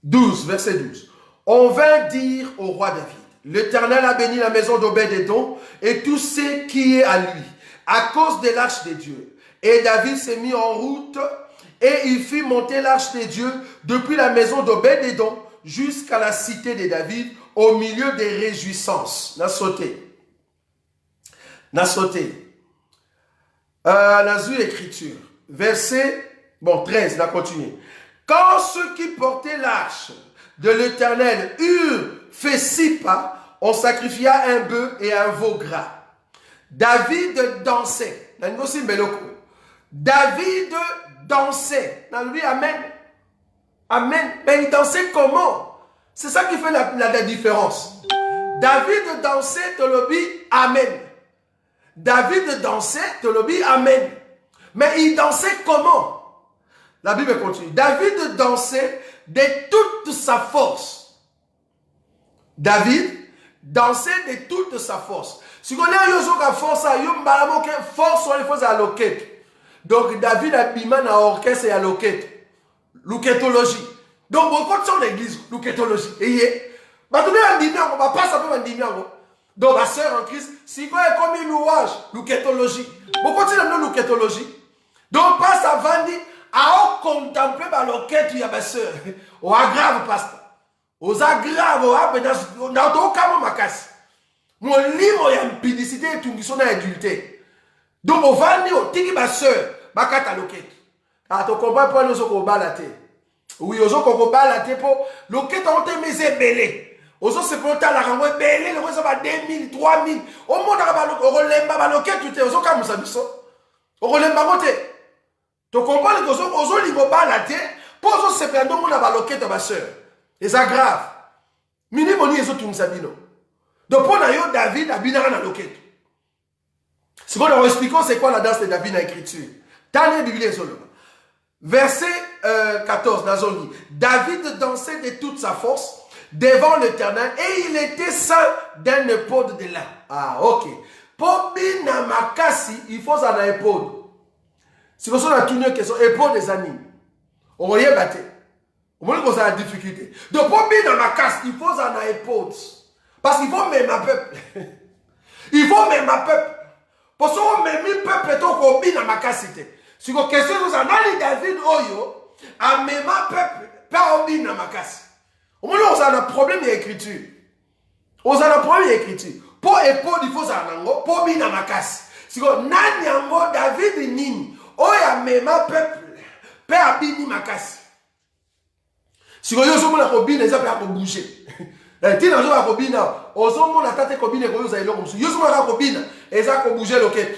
12 verset 12. On vint dire au roi David, l'Éternel a béni la maison d'Obed-Édom et tout ce qui est à lui à cause de l'arche de Dieu. Et David s'est mis en route et il fit monter l'arche de Dieu depuis la maison d'Obed-Édom jusqu'à la cité de David, au milieu des réjouissances. N'a sauté. N'a sauté. N'a vu l'écriture. Verset, bon, 13, n'a continué. Quand ceux qui portaient l'arche de l'Éternel eurent fait 6 pas, on sacrifia un bœuf et un veau gras. David dansait. David dansait. Amen. Amen. Mais il dansait comment? C'est ça qui fait la différence. David dansait, te le dit, amen. David dansait, te le dit, amen. Mais il dansait comment? La Bible continue. David dansait de toute sa force. David dansait de toute sa force. Si on a une force, force on faut à loquette. Donc David a bimé na orchestre et à loquette. Loquetologie. Donc beaucoup de gens l'église, loquetologie. Et maintenant on va pas savoir donc ma sœur en Christ, si vous avez comme une louange, loquetologie. Beaucoup de gens loquetologie. Donc passe à Vandi à contempler ma loquette ya ma sœur. On aggrave pasteur. On aggrave on a aucun makasi. Mon livre y a une pédicité et tout qui sont adultère. Donc on va dire au tiki ma soeur, ma carte à loquette. Ah tu comprends pas nous au balate. Oui aux autres au balate pour loquette on te mes ébélé. Aux autres c'est pour ta la renvoyer belé le ça va 2000 3000. Au monde on relemba ba loquette tout aux autres comme ça biso. On relemba côté. Tu comprends que aux autres ils vont balate pour aux autres c'est pendant on a ba loquette ma soeur. Et ça grave. Minimum les autres nous sabino. Donc pour David a bien dans loquette. Ce qu'on a expliqué, c'est quoi la danse de David dans l'écriture. Dans la Bible, verset 14, Nazoni. David dansait de toute sa force devant l'Éternel et il était saint d'un épaule de lin. Ah, ok. Pour bien makasi, il faut un épaule. Si vous avez une question, épaule des animes. On va y battre. On va dire la difficulté. Donc pour bien makasi, il faut un épaule. Parce qu'il faut même un peuple. Il faut même un peuple. Parce qu'on même un peuple est au combien dans ma casité. Si vous question nous en allez David Oyo, à même un peuple, pas au bin dans ma casse. Au moment où on a un problème d'écriture. On a un problème d'écriture. Pour épaule, il faut un ango, pour bin dans ma casse. Si vous n'avez pas David Nini, Oya même un peuple, pas bin ma casse. Si vous avez un bin, les gens peuvent bouger. Tina zo akobina ozomo na tate kobina ko yoza eloko musu yozo maka kobina eza ko bouger loquette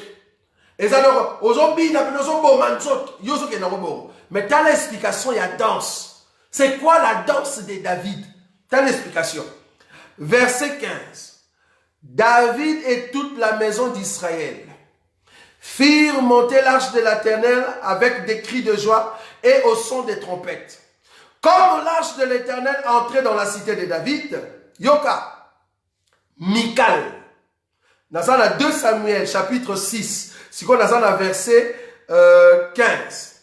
eza loko ozobina pe ozombo manzot yozo ke na robo. Mais t'as l'explication, il y a danse. C'est quoi la danse de David? T'as l'explication. Verset 15. David et toute la maison d'Israël firent monter l'arche de l'Éternel avec des cris de joie et au son des trompettes. Comme l'arche de l'Éternel entrait dans la cité de David, Yoka, Michal, dans la 2 Samuel, chapitre 6, si on a dans le verset 15,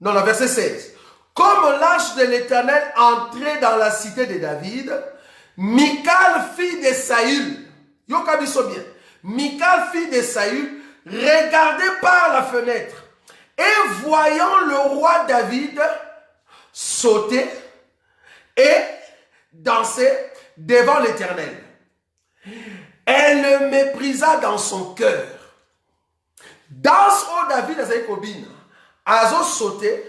non, le verset 16. Comme l'arche de l'Éternel entrait dans la cité de David, Michal, fille de Saül, Yoka biso bien, Michal, fille de Saül, regardait par la fenêtre et voyant le roi David sauter et danser devant l'Éternel. Elle le méprisa dans son cœur. Dans ce David a kobina, azo sauter,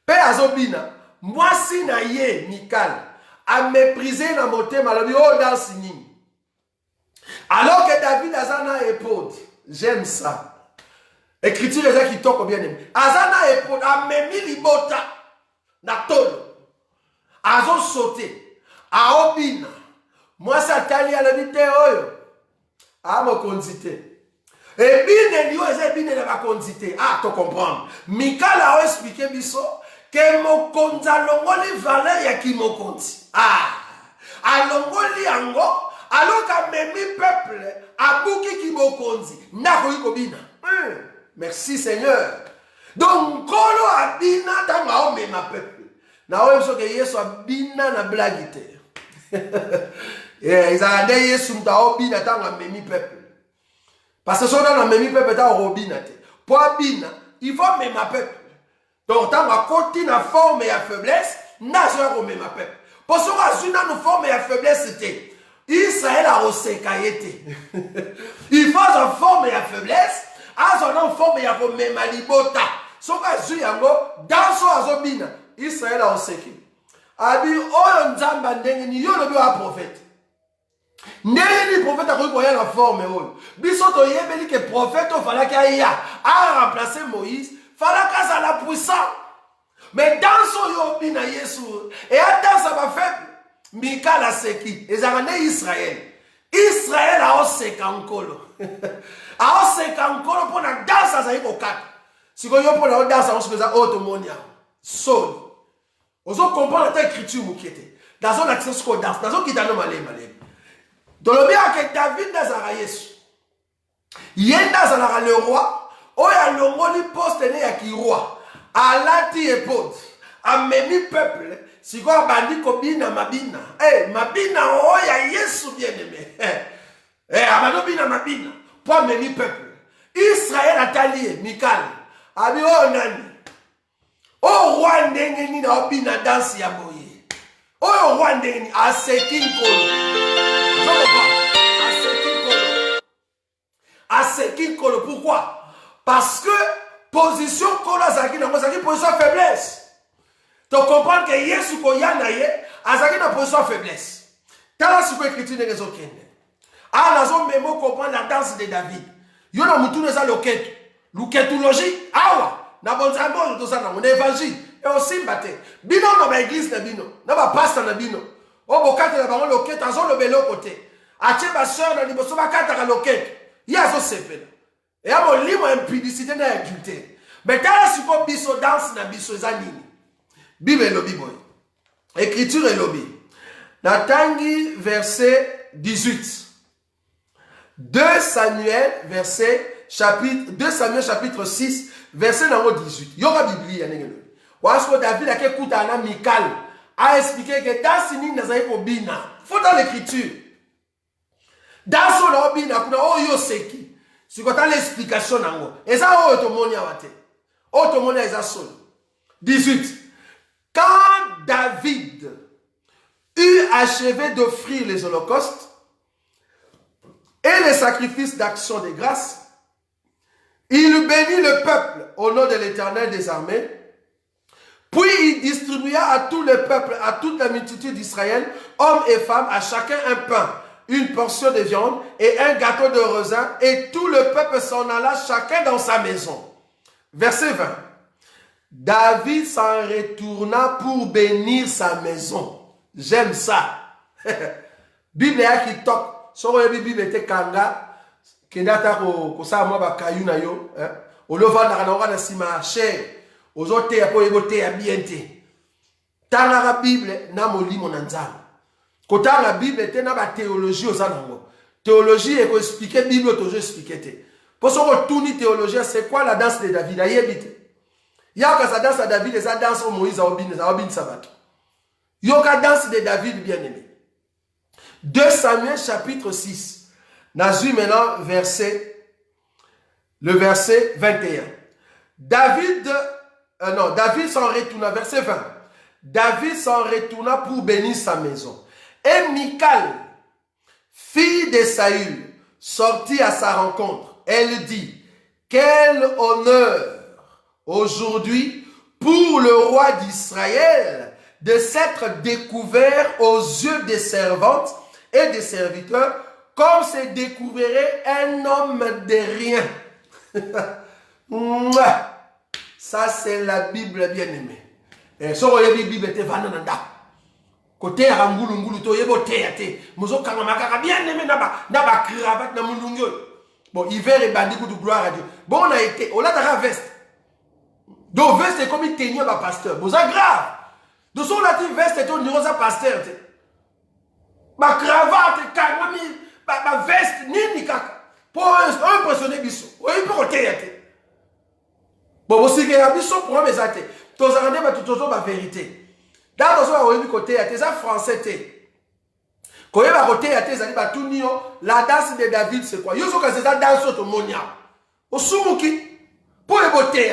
pe azo bina, moi si na ye Michal a méprisé na moté malobi oh dans singing. Alors que David azana épaule, j'aime ça. Écriture les qui toque bien aimé. Azana épaule a memi libota. Na tolo azo sauté a obina moi ça tali à la vite oyo a mo condité et bine liyo eze bine na ba condité ah to comprendre Michal a expliqué biso que mo konza longoli valeur ya ki mo konti ah alongoli yango aloka memi peuple abuki ki mo konzi na ko ikobina merci Seigneur. Donc, kolo abina tanga o mema peuple. Na o yeso ke yeso abina na blagite. Ils a ande yesu mta obina tanga memi peuple. Parce que so na memi peuple ta robina te. Pour abina, il faut mema peuple. Donc tanga koti na forme ya faiblesse, na zo mema peuple. Pour so azuna no forme ya faiblesse te. Israël a osekaete. Il faut en forme ya faiblesse, en forme ya mema libota. Soka zu yango danso azobina Israël a oseki abi oyo nzamba ndenge ni yo lobi wa prophète Ndenge ni prophète a koya la forme oyo. Biso to yebeli que prophète o fallait qu'il a remplacé Moïse, fallait qu'il a la puissance. Mais dans son yo bina Yesu et dans sa ba faible Mika la seki ezarane Israël. Israël a oseka nkolo. A oseka nkolo pour na danse za iko kat. Siko yo pour na danse on se faisait automonia. Sol. Ozo comprendre ta écriture mukete. Dans son action ce qu'on danse, dans son kitano malé. Dans le bien que David Nazara Yesu. Yenda zala le roi, oya longoli poste ne ya ki roi. Alati epod. Amemi peuple. Si quoi bandi kobina mabina. Mabina oya Yesu bien aimé. Amano bina mabina. Pour memi peuple. Israël atali Mikal. Abi o nani. O roi ndenge ni na obina dansi ya boye. O roi ndenge ni aseki nkolo. Aseki nkolo. Pourquoi? Parce que position kolo azaki na position faiblesse. Tu comprends que Yesu ko yana ye azaki na position faiblesse. Tala siko écriture de rezokende. Ah nazo memo comprendre la danse de David. Yo na mutu neza loketu. Luketologie awa na bonzambo to sana mon évangile et aussi mbate. Bino na ba église na bino, na ba pasteur na bino. O bokate na bango loketu azo lo belo côté. Ache ba sœur na liboso ba kata ka loketu. Ya zo sepela. Et à mon livre impudicité na adultère. Mais tala siko biso danse na biso ezanini. Bible elobi boy. Écriture elobi. Natangi verset 18. 2 Samuel chapitre 6 verset numéro 18. Yoga Biblia nengelo. Wasko David a kekuta na Mikal a expliqué que dans sini nazai ko bina. Faut dans l'écriture. Dans son obina kuna o yo seki. Si ko ta l'explication nango. Eza o tomonia wate. O tomonia eza sol. 18. Quand David eut achevé d'offrir les holocaustes et les sacrifices d'action de grâce, il bénit le peuple au nom de l'Éternel des armées, puis il distribua à tout le peuple, à toute la multitude d'Israël, hommes et femmes, à chacun un pain, une portion de viande et un gâteau de raisin, et tout le peuple s'en alla chacun dans sa maison. Verset 20. David s'en retourna pour bénir sa maison. J'aime ça. Bible a qui top. Soro yebi Bible était kanga. Kendata ko sa mo ba kayu na yo. Olova na kana wana sima che. Ozote ya po yebote ya biente. Tanga la Bible na molimo na nzambe. Kota la Bible te na ba théologie ozanango. Théologie e ko expliquer Bible to je expliquer te. Pour so ko tuni théologie c'est quoi la danse de David ayebite. Yaka sa danse à David et sa danse au Moïse à Obin Sabat. Yoka danse de David bien aimé. 2 Samuel chapitre 6. Nazu maintenant le verset 21. David s'en retourna, verset 20. David s'en retourna pour bénir sa maison. Et Michal, fille de Saül, sortit à sa rencontre. Elle dit, quel honneur aujourd'hui, pour le roi d'Israël, de s'être découvert aux yeux des servantes et des serviteurs, comme se découvrirait un homme de rien. Ça, c'est la Bible bien-aimée. Et ça, la Bible te vanananda. Côté Rangulu, to yebo te. Mozo kangamaka bien-aimé, naba cravate na mulungo. Bon, hiver et bandit de gloire à Dieu. Bon, on a été, on a ta veste. Donc, veste est comme il tenait ma pasteur. Vous êtes grave. Donc, si on a dit veste, c'est un numéro de pasteur. Ma cravate, ma veste, ni kaka. Pour impressionner Bissot. Oui, il peut côté. Bon, vous savez, Bissot pour mes athées. Tous les rendez toujours ma vérité. Dans le côté, c'est français. Quand il y a côté, la danse de David, c'est quoi? Il y a la danse de Monia. Au Soumouki, pour les beautés.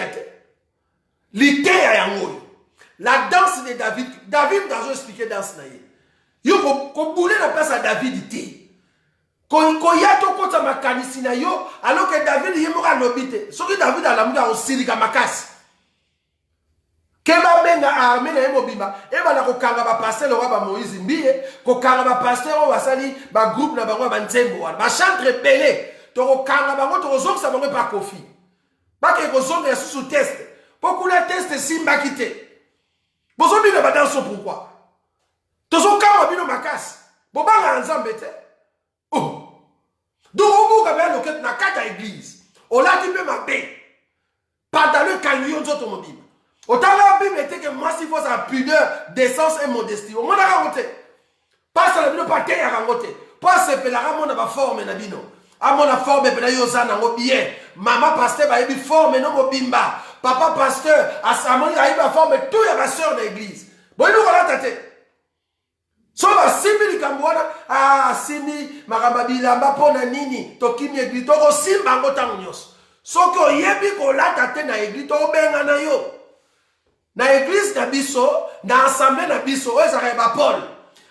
La danse de David, David n'a expliqué dans ce naïe. Yo ko boule la place à David ité. Ko yato ko ta makanisi na yo alors que David yemo ka lobité. Soki David a la muda on silika makasi. Keba benga armée na mobimba e bana ko kanga ba pasteur le roi ba Moïse Mbiye ko kanga ba pasteur o basali ba groupe na bango ba nzembo wana ba chantre belé to ko kanga bango to kozongisa bango pa kofi ba ke kozonga ya sous test pour la test simba kité bozo bino ba danso pourquoi tozo kama bino makasi bo banga nzambe te oh donc on ka ba loket na kata église o la ti pe mabe pantalon kanyo nzoto mobimba. Autant la Bible était que moi, s'il faut sa pudeur, décence et modestie. Au moins, la raconté. Pas ça, la Bible, pas qu'il y a raconté. Pas ce que la ramon a forme, na bino. A mon forme, et puis yosa na bien. Maman pasteur, ba yebi forme, non mo bimba. Papa pasteur, a samon, a yebi forme, tout y a ma soeur dans l'église. Bon, nous voilà tâté. So ba simi likambwana, ah, simi, marambabila, mbapona nini, tokimi église, toko simba ngota nyos. So ko yebi ko la tâté na église, to benga na yo. Na église na biso, na assemblée na biso, oyo ezaka ya Paul,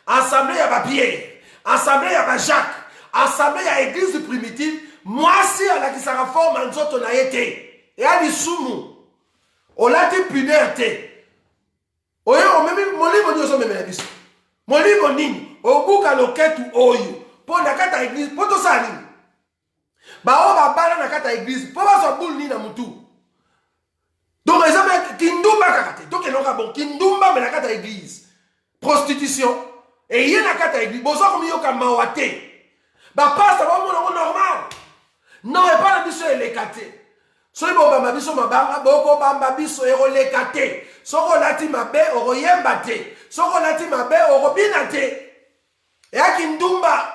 assemblée ya Pierre, assemblée ya Jacques, assemblée ya église primitive, mwasi alakisaka forme nzoto na ye te. E ali sumu. Olati pudeur te. Oyo omemi molimo nyoso meme na biso. Molimo nini? Obuka loketu oyo. Po na kata église, po to sali. Ba o ba bala na kata église, po ba so bul ni na mutu. Donc, les hommes qui ndumba kakate. Donc, ils ont bon kindumba mais la kata église. Prostitution. Et il y a la kata église. Bozo comme yo kamawate. Bah pas ça va mon normal. Non, et pas la biso et les kate. So ibo bamba biso mabanga boko bamba biso ero les kate. Soko lati mabe oro yembate. Soko lati mabe oro binate. Et à kindumba.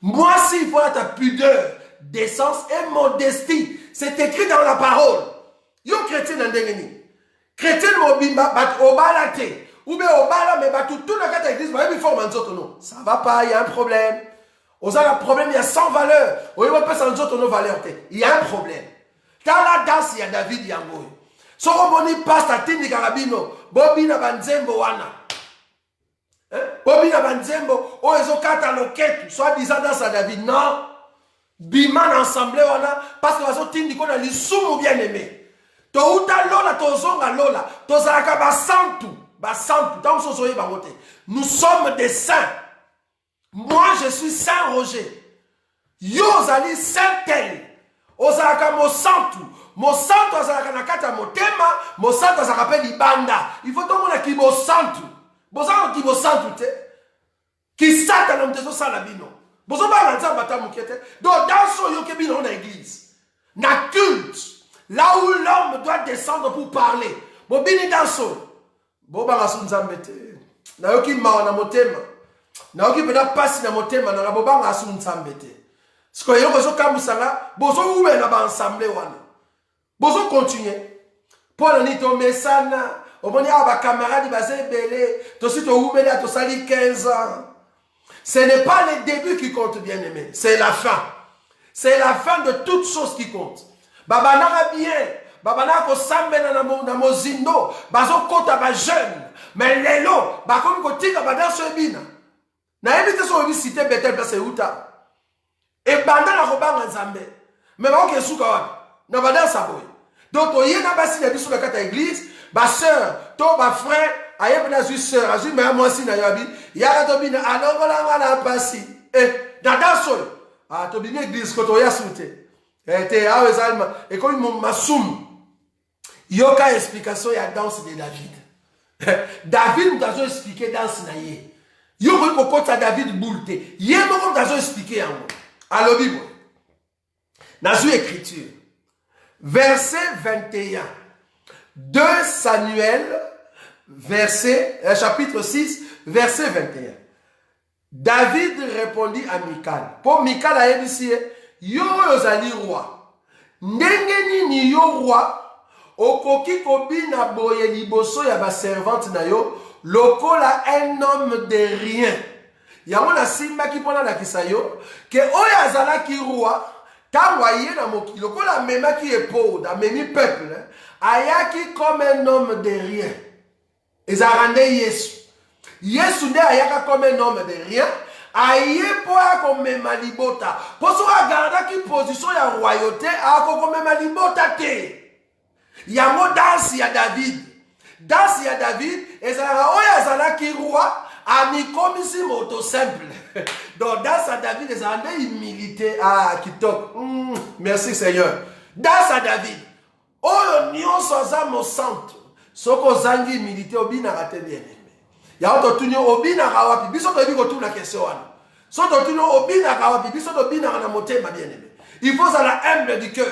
Moi si il faut ta pudeur, décence et modestie. C'est écrit dans la parole. Yo chrétien ndengeni chrétien mobimba bat obala te ou bien obala mais bat tout na kata église ba bi forme nzoto non ça va pas, il y a un problème. Oza un problème, il y a 100 valeurs oyo ba pesa nzoto no valeur te, il y a un problème. Dans la danse il y a David yango so moni pasta tindi karabino bobina banzembo wana bobina banzembo o ezo kata loketu soit disant dans sa David non biman ensemble wana parce que bazo tindi ko na lisumu bien aimé. Touta lola, tozonga lola, tozalaka basantu, tant sozoye bangote. Nous sommes des saints. Moi, je suis Saint Roger. Yo zali Saint tel. Ozalaka mo santu ozalaka nakata motema, mo santu ozalaka pe libanda. Il faut donc on ki mo santu. Bozalaka ki mo santu te. Ki sata na mtezo sala bino. Bozomba na nzamba ta mukete. Donc dans so yo ke bino na église. Na culte. Là où l'homme doit descendre pour parler. Bobini danso. Boba ngasunzambete. Na yoki mawa na motema. Na yoki pena pasi na motema na boba ngasunzambete. Sko yoko zo kambusanga, bozo ube na ba ensemble wana. Bozo continuer. Pour ni to mesana, omoni aba camarades basé belé, to si to ube la to sali 15 ans. Ce n'est pas le début qui compte, bien aimé, c'est la fin. C'est la fin de toutes choses qui comptent. Babanaka bien, babanaka ko sambena na mozindo, bazo kota ba jeune, mais lelo, ba comme ko tika ba dans ebina. Na ebite so obi cité Bethel place uta. Et banda na ko banga nzambe. Mais ba ko suka wapi? Na ba dans saboy. Donc oye na basi na biso na kata église, ba sœur, to ba frère, ayebe na sœur, azu mais moi si na yabi, ya to bina alongola ngala pasi. Na danso. Ah to bina église ko to ya soute. Et comme mon massoum, yoka explication ya danse de David. David nous a expliqué danse na ye. Yoko kokota David boulte. Yemo comme nous a expliqué en mot. Alors Bible. Dans une écriture. Verset 21. 2 Samuel, chapitre 6, verset 21. David répondit à Michal. Pour Michal a dit yo ozali roi. Ndenge nini yo roi okoki kobina boye liboso ya ba servante na yo lokola un homme de rien. Yango na simba ki pona na kisayo ke oyo azalaki roi tango aye na mokili lokola mema ki epode amemi peuple ayaki comme un homme de rien. Ezarande Yesu. Yesu nde ayaka comme un homme de rien. Aye po akomema libota. Poso agarda ki position ya royauté akomema libota te. Yango danse ya David. danse ya David ezalaka oyo azalaki roi amikomisi moto simple. Donc danse à David ezalaka nde humilité kitoko. Merci Seigneur. Danse à David oyo nyonso aza mosantu soko ozangi humilité obinaka te bien aimé. Ya totuni obinaka wapi biso toyebi kotuna question wana. So totuni obinaka wapi biso tobinaka na motema bien aimé. Il faut la humble du cœur.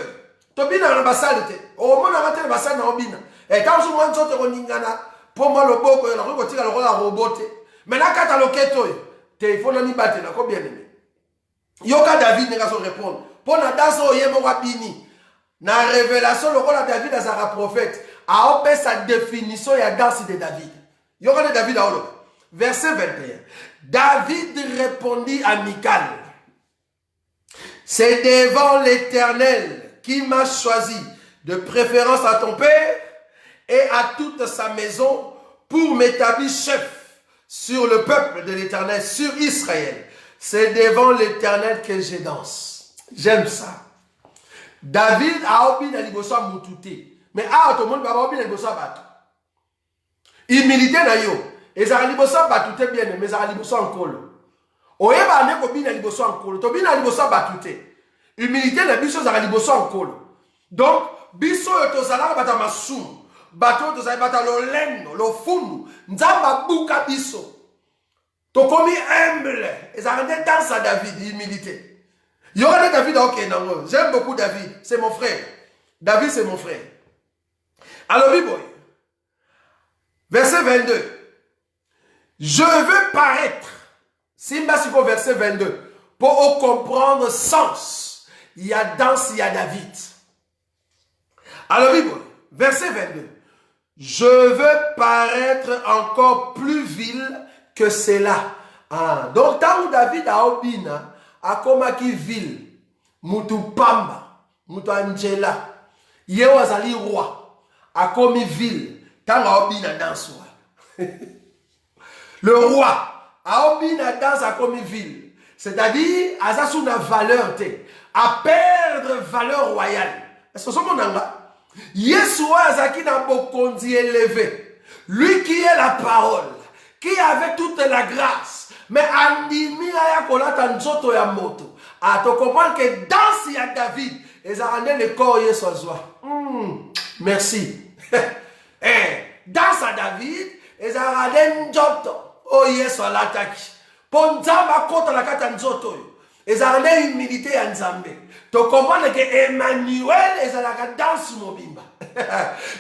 Tobina na basali te. O mona ngate basali na obina. Quand je vois nzoto koningana pour moi le boko na ko tika lokola robote. Mais na kata loketo te il faut na mibate na ko bien aimé. Yoka David nga so répondre. Pour na daso yemo wabini. Na révélation lokola David azara prophète. A opé sa définition ya danse de David. Yoka de David a olo. Verset 21. David répondit à Michal. C'est devant l'Éternel qui m'a choisi, de préférence à ton père et à toute sa maison, pour m'établir chef sur le peuple de l'Éternel, sur Israël. C'est devant l'Éternel que je danse. J'aime ça. David a obéi à l'Ibosa Moutouté. Mais tout le monde va obéir à l'Ibosa Batou. Humilité na yo. Et ça l'Ibosa Batouté bien, mais ça l'Ibosa en col. Oye ba ne ko bina l'Ibosa en col. To bina l'Ibosa Batouté. Humilité na biso za liboso nkolo. Donc biso yo tozala bata masumu, bato tozala bata lolendo, lofundu, nzamba buka biso. Tokomi humble, et ça rendait dans à David humilité. Yora David OK nango. J'aime beaucoup David, c'est mon frère. David c'est mon frère. Alors Biboy. Verset 22. Je veux paraître. Simba siko verset 22 pour comprendre sens. Il y a danse, il y a David. Alors, verset 22. Je veux paraître encore plus vil que cela. Donc, tant que David a obina, a komaki vil, mutu pamba, mutu angela, yewa zali roi, a komi vil, tant a obina danse. Le roi a obina danse a komi vil. C'est-à-dire, a sa sous la valeur te. À perdre valeur royale. Est-ce que c'est mon anga? Yeshua Azaki n'a pas conduit élevé. Lui qui est la parole, qui avait toute la grâce, mais Andimi a kolata nzoto ya moto. A te comprendre que dans ya David, ils ont rendu le corps Yeshua. Merci. Dans sa David, ils ont rendu nzoto. Oh Yeshua l'attaque. Ponzama kota la kata nzoto yo. Ezala humilité ya Nzambe. Tu comprends que Emmanuel ezala danse mobimba.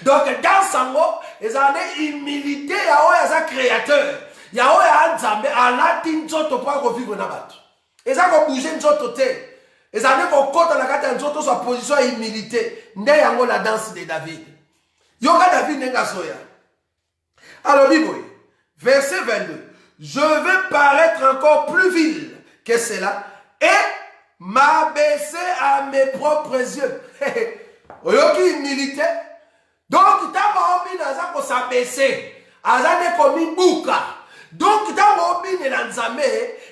Donc dans sango ezala humilité ya oya za créateur. Ya oya Nzambe alati nzoto pour ko vivre na bato. Ezala ko bouger nzoto te. Ezala ko kota la kata nzoto sa position ya humilité. Nde yango la danse de David. Yoka David nenga soya. Alors Bible, verset 22. Je veux paraître encore plus vil que cela et m'abaisser à mes propres yeux. Oyoki humilité. Donc, tu as envie de s'abaisser. Azane komi buka. Donc, tu as envie de l'anzame.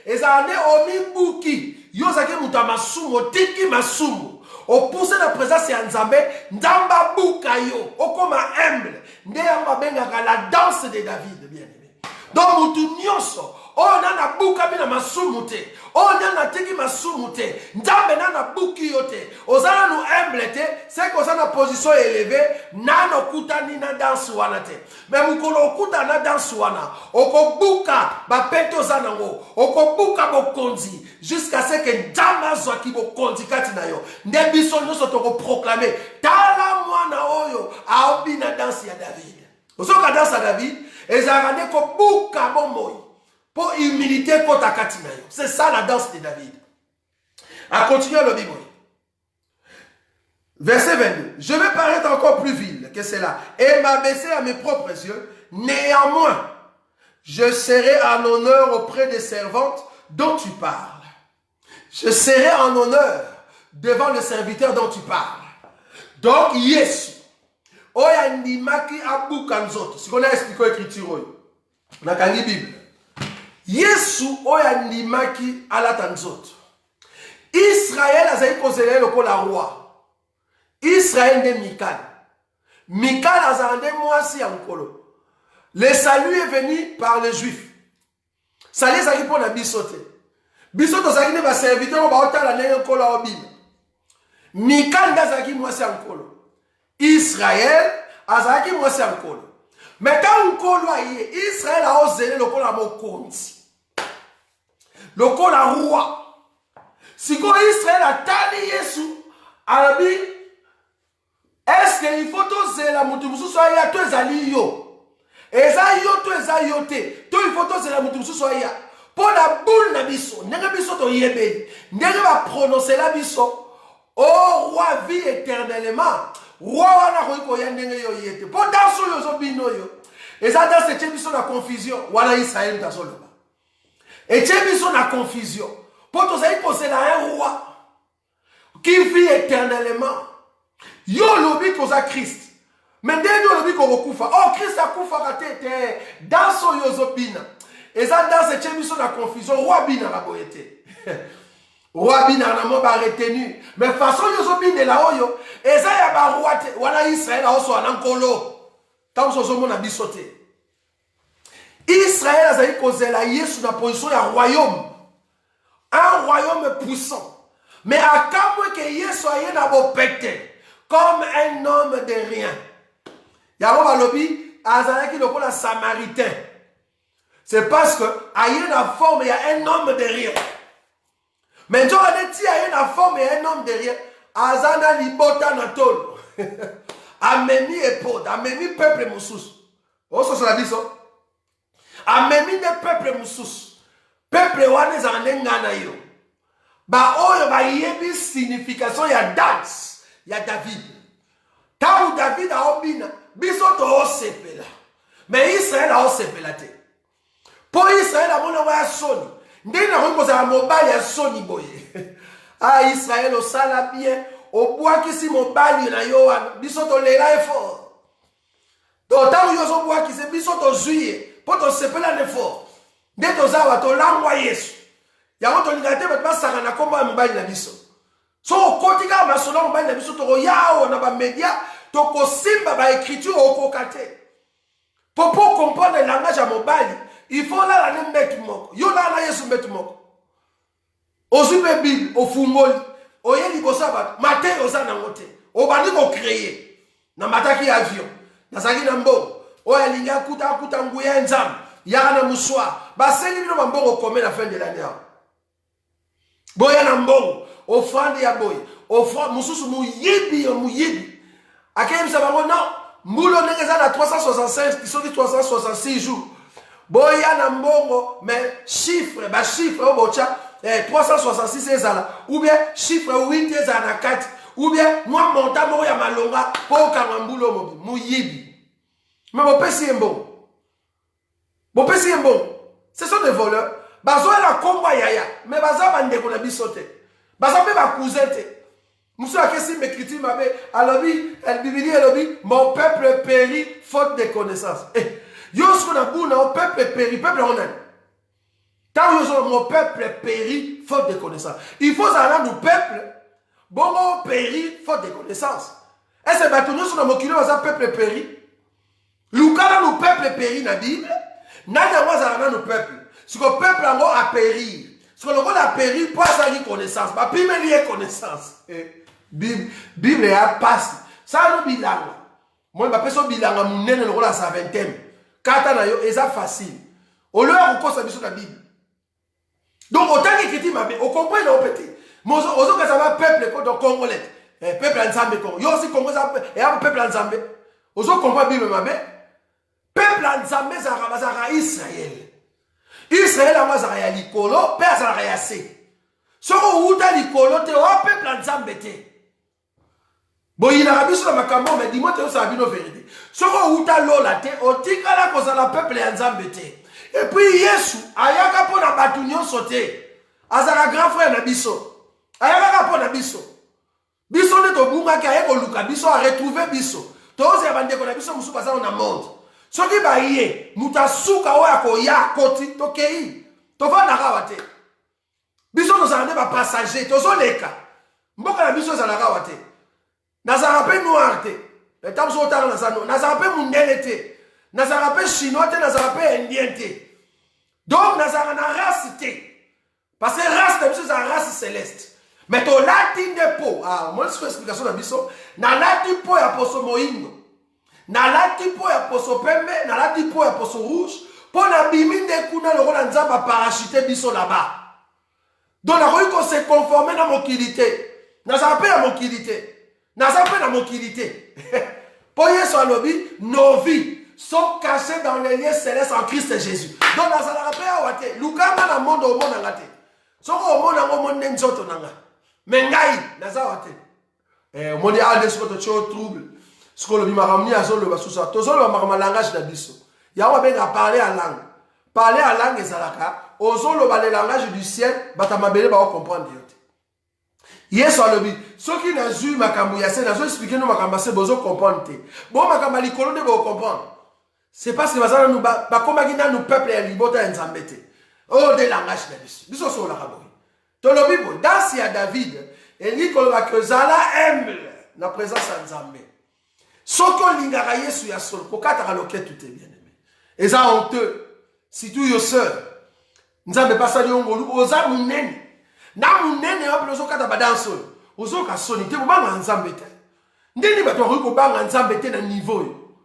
Ezane omi buki. Yosake mutamasumo. Tiki masumo. Au pousser la présence ya Nzambe. Ndamba buka yo. Okoma humble. Ndeyamba benga la danse de David. Bien aimé. Donc, mutu nyonso. Oh, nana buka bina masumute. Oh, nana tiki masumute. Ndambe nana buki yote. Ozana nu humble te. C'est que ozana position élevée. Nano kuta nina danse wana te. Mais mukolo kuta na danse wana. Oko buka ba peto zanango. Oko buka bo konzi. Jusqu'à ce que ndama zwaki bo konzi kati na yo. Ndebiso nyonso toko proclamer. Tala mwana oyo. Aobi na danse ya David. Osoka danse ya David. Ezarane ko buka bomoi. Pour humilité kota katina yo. C'est ça la danse de David. À continuer le Bible. Verset 22. Je vais paraître encore plus vil que cela et m'abaisser à mes propres yeux. Néanmoins, je serai en honneur auprès des servantes dont tu parles. Je serai en honneur devant le serviteur dont tu parles. Donc, Yesu. Oya ndimaki abuka nzoto. Si on a expliqué l'écriture, on a la Bible. Yesu oya ndimaki alata nzoto. Israël azali kozela lokola roi. Israël nde Mikal. Mikal azali nde mwasi ya nkolo. Le salut est venu par les Juifs. Salut ça qui pour la bisote. Bisote ça qui ne va serviteur on va otala na nkolo obina. Mikanda ça qui moi c'est nkolo. Israël azaki moi c'est nkolo. Mais quand nkolo aye Israël a osé le kola mokonzi. Le kola roi. Si ko Israël a tali Yesu arabi est-ce qu'il faut oser la mutu mususu aya to ezali yo. Eza yo to eza yo te. To il faut oser la mutu mususu aya. Pour la boule na biso, ndenge biso to yebeli, ndenge va prononcer la biso, oh roi vit éternellement. Roi wana ko ya ndenge yo yete. Pour dans yo zo bino yo. Et ça dans cette biso na confusion, wana Israël ta solo. Et biso na confusion. Pour to ça poser là un roi qui vit éternellement. Yo lobi ko za Christ. Mais ndenge yo lobi ko kufa. Oh Christ a kufa katete. Dans so yo zo bina. Et ça dans cette émission la confusion, roi bina la boyete. Roi bina na mo ba retenu. Mais façon yo so bina la oyo, et ça ya ba roi te, wana Israël a so anankolo. Tant so so mona bisote. Israël a zaï kozela Yesu na position ya royaume. Un royaume puissant. Mais à quand que Yesu aye na bo pete comme un homme de rien. Ya mo ba lobi azalaki lokola samaritain. C'est parce que il y a une forme, il y a un homme derrière. Mais quand on dit il y a une forme, il y a un homme derrière. Azana libota natol. Amemi epod, amemi peuple moussous. Oh, ça c'est la vie ça. Amemi de peuple moussous. Peuple wane zanengana yo. Ba oyo ba yebi signification ya dance, ya David. Taou David a obina, biso to osepela. Mais Israël a osepela te. Pour Israël, à mon envoyé Sony. Ndé na hongo za mobile ya Sony boye. Ah Israël au sala bien. Au bois qui si mobile na yo biso to lela effort. Do ta yo so bois qui se biso to juillet. Pour to sepela l'effort. Ndé to za wa to langwa Yesu. Ya to ligate bet ba saka na komba mobile na biso. So kotika ba solo mobile na biso to yao na ba media to ko simba ba écriture au kokate. Pour comprendre le langage à mobile. Il faut là la mbeki moko. Yo là na Yesu mbeki moko. Ozupe Bible, o fungoli. O yeli bosaba, maté ozana ngote. O bandi ko créer. Na mataki avion. Na saki na mbo. O yalinga kuta nguya nzam. Yaka na muswa. Ba seli bino mbongo komé la fin de l'année. Boya na mbongo. Offrande ya boy. Offrande mususu muyibi. Akayem sabango non. Moulo nengeza na 365 qui sont 366 jours. Boya na mbongo, mais chiffre, chiffre, bocha, 366 ezala, ou bien chiffre 8 ezala na 4, ou bien moi monta mo ya malonga, po kangambulo mobi, muyibi. Mais mon pesi embo. Mon pesi embo. Ce sont des voleurs. Bazo la komba yaya, mais baza bande ko na bisote. Baza pe ba cousette. Moussa a question m'écrit ma bé, alobi, el bibili alobi, mon peuple périt faute de connaissances. Yo ce qu'on a bu na peuple périt, peuple on a. Tant yo mon peuple périt faute de connaissances. Il faut ça nous peuple bon périt faute de connaissances. Est-ce que batonyo sur na mokilo za peuple périt? Lukala nous peuple périt na Bible. Nana moi ça na nous peuple. Ce que peuple ngo a péri. Ce que le monde a péri pas ça ni connaissance. Ba Bible lié connaissance. Bible ya passe. Ça no bilanga. Moi ba peso bilanga munene le rôle à sa vingtaine. Kata na yo eza facile. Au lieu de kosa biso na Bible. Donc autant que critique ma on comprend non petit. Mozo ozo que ça va peuple ko donc congolais. Peuple ensemble ko. Yo aussi congolais et un peuple ensemble. Ozo comprend Bible ma peuple ensemble ça rabazara Israël. Israël a mazara ya likolo, pe azara ya se. Soko uta likolo te o peuple ensemble te. Bon, il a rabi sur la makambo, mais dis-moi, tu as vu nos vérités. Ce qu'on a dit, là, on dit que la cause de la peuple est ensemble. Et puis, Yesu, ayaka pour la batounion sauté. Azara grand frère Nabiso. Ayaka pour Nabiso. Biso ne to bunga ki ayeko luka. Biso a retrouvé Biso. Toze abande ko Nabiso musu baza on a monde. Ce qui va y est, mutasuka oya ko ya koti tokei. Tova na rawate. Biso nous avons pas passager. Tozo leka. Mboka na Biso za na rawate. Nazara pe noir te. Le temps so tar na sano. Nazara pe mundele te. nazalaka pe chinois te, nazalaka pe indien te. Donc nazalaka na race te. Parce que race de biso c'est une race céleste. Mais to lati nde po, moi c'est une explication na biso, na lati po ya poso moindo. Na lati po ya poso pembe, na lati po ya poso rouge, po na bimi nde kuna lokola nzamba parachute biso là-bas. Donc on se conformer dans mokilité. Nazalaka pe ya mokilité. Nazalaka pe na mokilité. Pour Yesu alobi, nos vies sont cachées dans les lieux célestes en Christ Jésus. Donc nazalaka pe ya wate, lukanga na monde au monde ngate. Soko au monde ngo monde nzoto nanga. Mais ngai nazalaka te. On dit ah des choses tu trouble. Ce que le bimaramni azolo basusa. Tozolo ba langage na biso. Ya wa benga parler en langue. Parler en langue ezalaka. Ozolo ba le langage du ciel, batamabele ba comprendre yote. Yesu alobi, soki na zu makambu ya se na zo expliquer no makambu se bozo comprendre te. Bon makambu likolo de bo comprendre. C'est parce que bazana nous ba komaki na nous peuple ya libota ya nzambe te. Oh des langages na biso. Biso so la kabori. Tolobi bo dans ya David, eli koloba que zala humble na présence ya nzambe. Soko lingaka Yesu ya solo kokata loketu te bien aimé. Eza honteux. Si tu yo sœur, nzambe pasali ngolu oza munene. Na munene wa blozo kata badanso. Ozo ka soni te banga nzambe te. Ndeni bato ko banga nzambe te na niveau yo.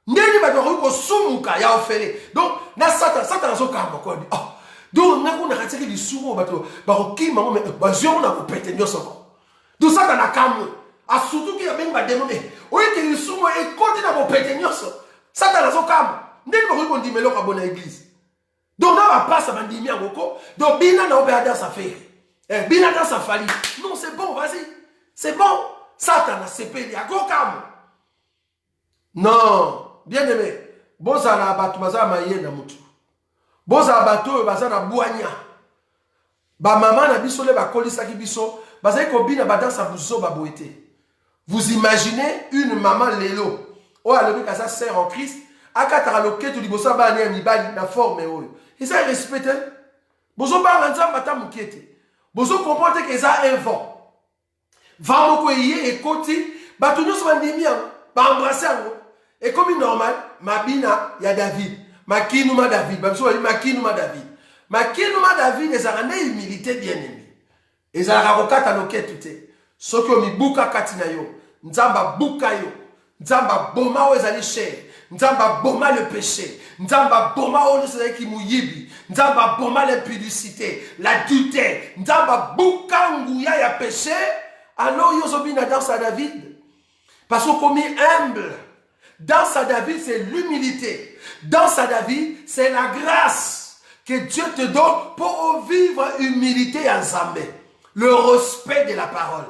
Ndeni bato ko sumuka ya ofele. Donc na satan zo kamba ko di. Oh. Donc na kuna katiki di sumo bato ba ko kima mo ba zio na ko pete nyoso ko. Donc satan na kamwe. Asutu ki ya benga demo me. Oye ke di sumo e koti na ko pete nyoso. Satan zo kamba. Ndeni ba ko ndimelo ka bona église. Donc là, on passe à Bandimi à Goko. Donc, Bina n'a pas dans sa fée. Bina dans sa famille. Non, c'est bon, vas-y. C'est bon. Satan a CP. Il a Gokam. Non. Bien aimé. Boza na batu baza maye na mutu. Boza bato baza na buanya. Ba maman na biso le ba kolisa ki biso. Baza ko bina ba dans sa buso ba boete. Vous imaginez une maman lelo. Oh, elle a sa sœur en Christ. Akatara loketu libosa ba ni mibali na forme oyo. Ils ont respecté. Bozo ba nza mata mukete. Bozo comprendre que ça un vent. Va moko yé et koti ba tout nous ba ndimi ba embrasser ngo. Et comme normal, mabina ya David. Makinuma David. Ba biso makinuma David. Makinuma David les a ramené humilité bien aimé. Les a rakokata loketu te. Soko mi buka katina yo. Nzamba buka yo. Nzamba boma o ezali cher. Nzamba boma le péché. Nzamba boma o le qui mouyibi. Nzamba boma l'impudicité, l'adultère. Nzamba boukanguya ya péché. Alors yozobina dans sa David. Parce qu'on commis humble. Dans sa David, c'est l'humilité. Dans sa David, c'est la grâce que Dieu te donne pour vivre humilité ensemble. Le respect de la parole.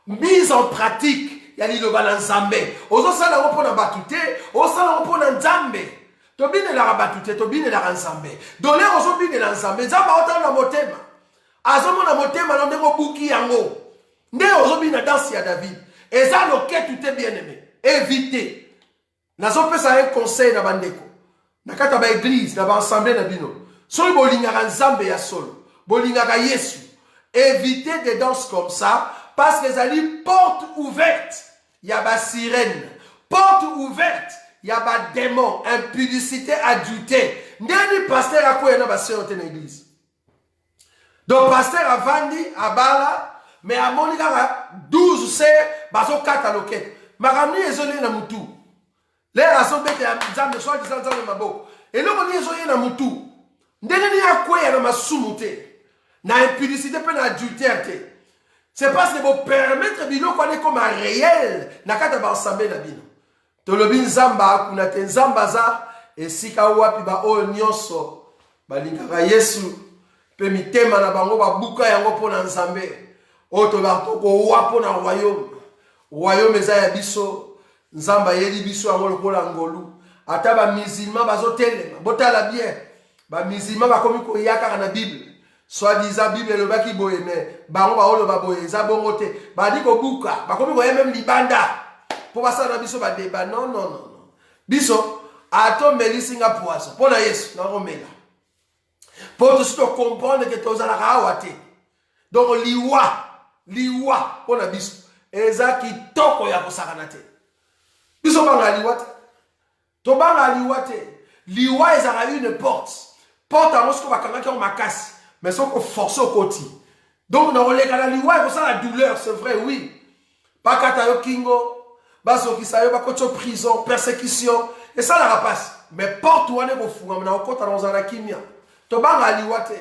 Mise en pratique. Yali lo balanzambe. Ozo sala opona batute, o sala opona nzambe. To bine la rabatute, to bine la ranzambe. Dole ozo bine la nzambe, nzamba ota na motema. Azomo na motema na ndeko buki yango. Nde ozo bine dansi ya David. Eza loke tout bien aimé. Évitez. Nazo pesa un conseil na bandeko. Nakata ba église, na ba assemblée na bino. Solo bolingaka nzambe ya solo. Bolingaka Yesu. Évitez des danses comme ça. Parce que ça dit porte ouverte, il y a ma sirène. Porte ouverte, il y a ma démon, impudicité, adultère. N'est-ce pas pasteur à quoi il y a dans l'église? Donc, pasteur a vendu à Bala, mais à Monika, 12 c'est, baso 4 à l'oquette. Ma ramené est zolé dans Moutou. Les rations bêtes à Nzambe, soit disant dans ma boque. Et là, on est zolé dans Moutou. N'est-ce pas quoi il y a dans ma soumouté? Na impudicité, pas d'adultère. C'est parce que vous permettre bino qu'on est comme un réel. Nakata ba ensemble na bino. Tolobi nzamba kuna te nzamba za esika wapi ba o nyonso balingaka Yesu pe mitema na bango ba buka yango pona nzambe. O to ba ko wapo na royaume. Royaume eza ya biso nzamba yeli biso yango lokola ngolu. Ata ba musulman bazotelema. Botala bien. Ba musulman ba komi ko yaka na Bible. Soit disant Bible le baki boye mais bango ba olo ba boye za bongo te ba di ko buka ba komi ko même libanda pour passer na biso ba débat non biso ato melisinga poison pour na Yesu na romela pour tout comprendre que tozala kawate donc liwa pour na biso eza kitoko ya kosakana te biso banga liwate to banga liwate liwa ezala une porte en ce qu'on va quand on casse mais sans qu'on force au côté donc dans les cas liwa il faut ça la douleur c'est vrai oui pas kata yo kingo baso kisayo ba kocho prison persécution et ça la rapace mais porte ou ane ko funga na okota dans un kimia to banga liwa te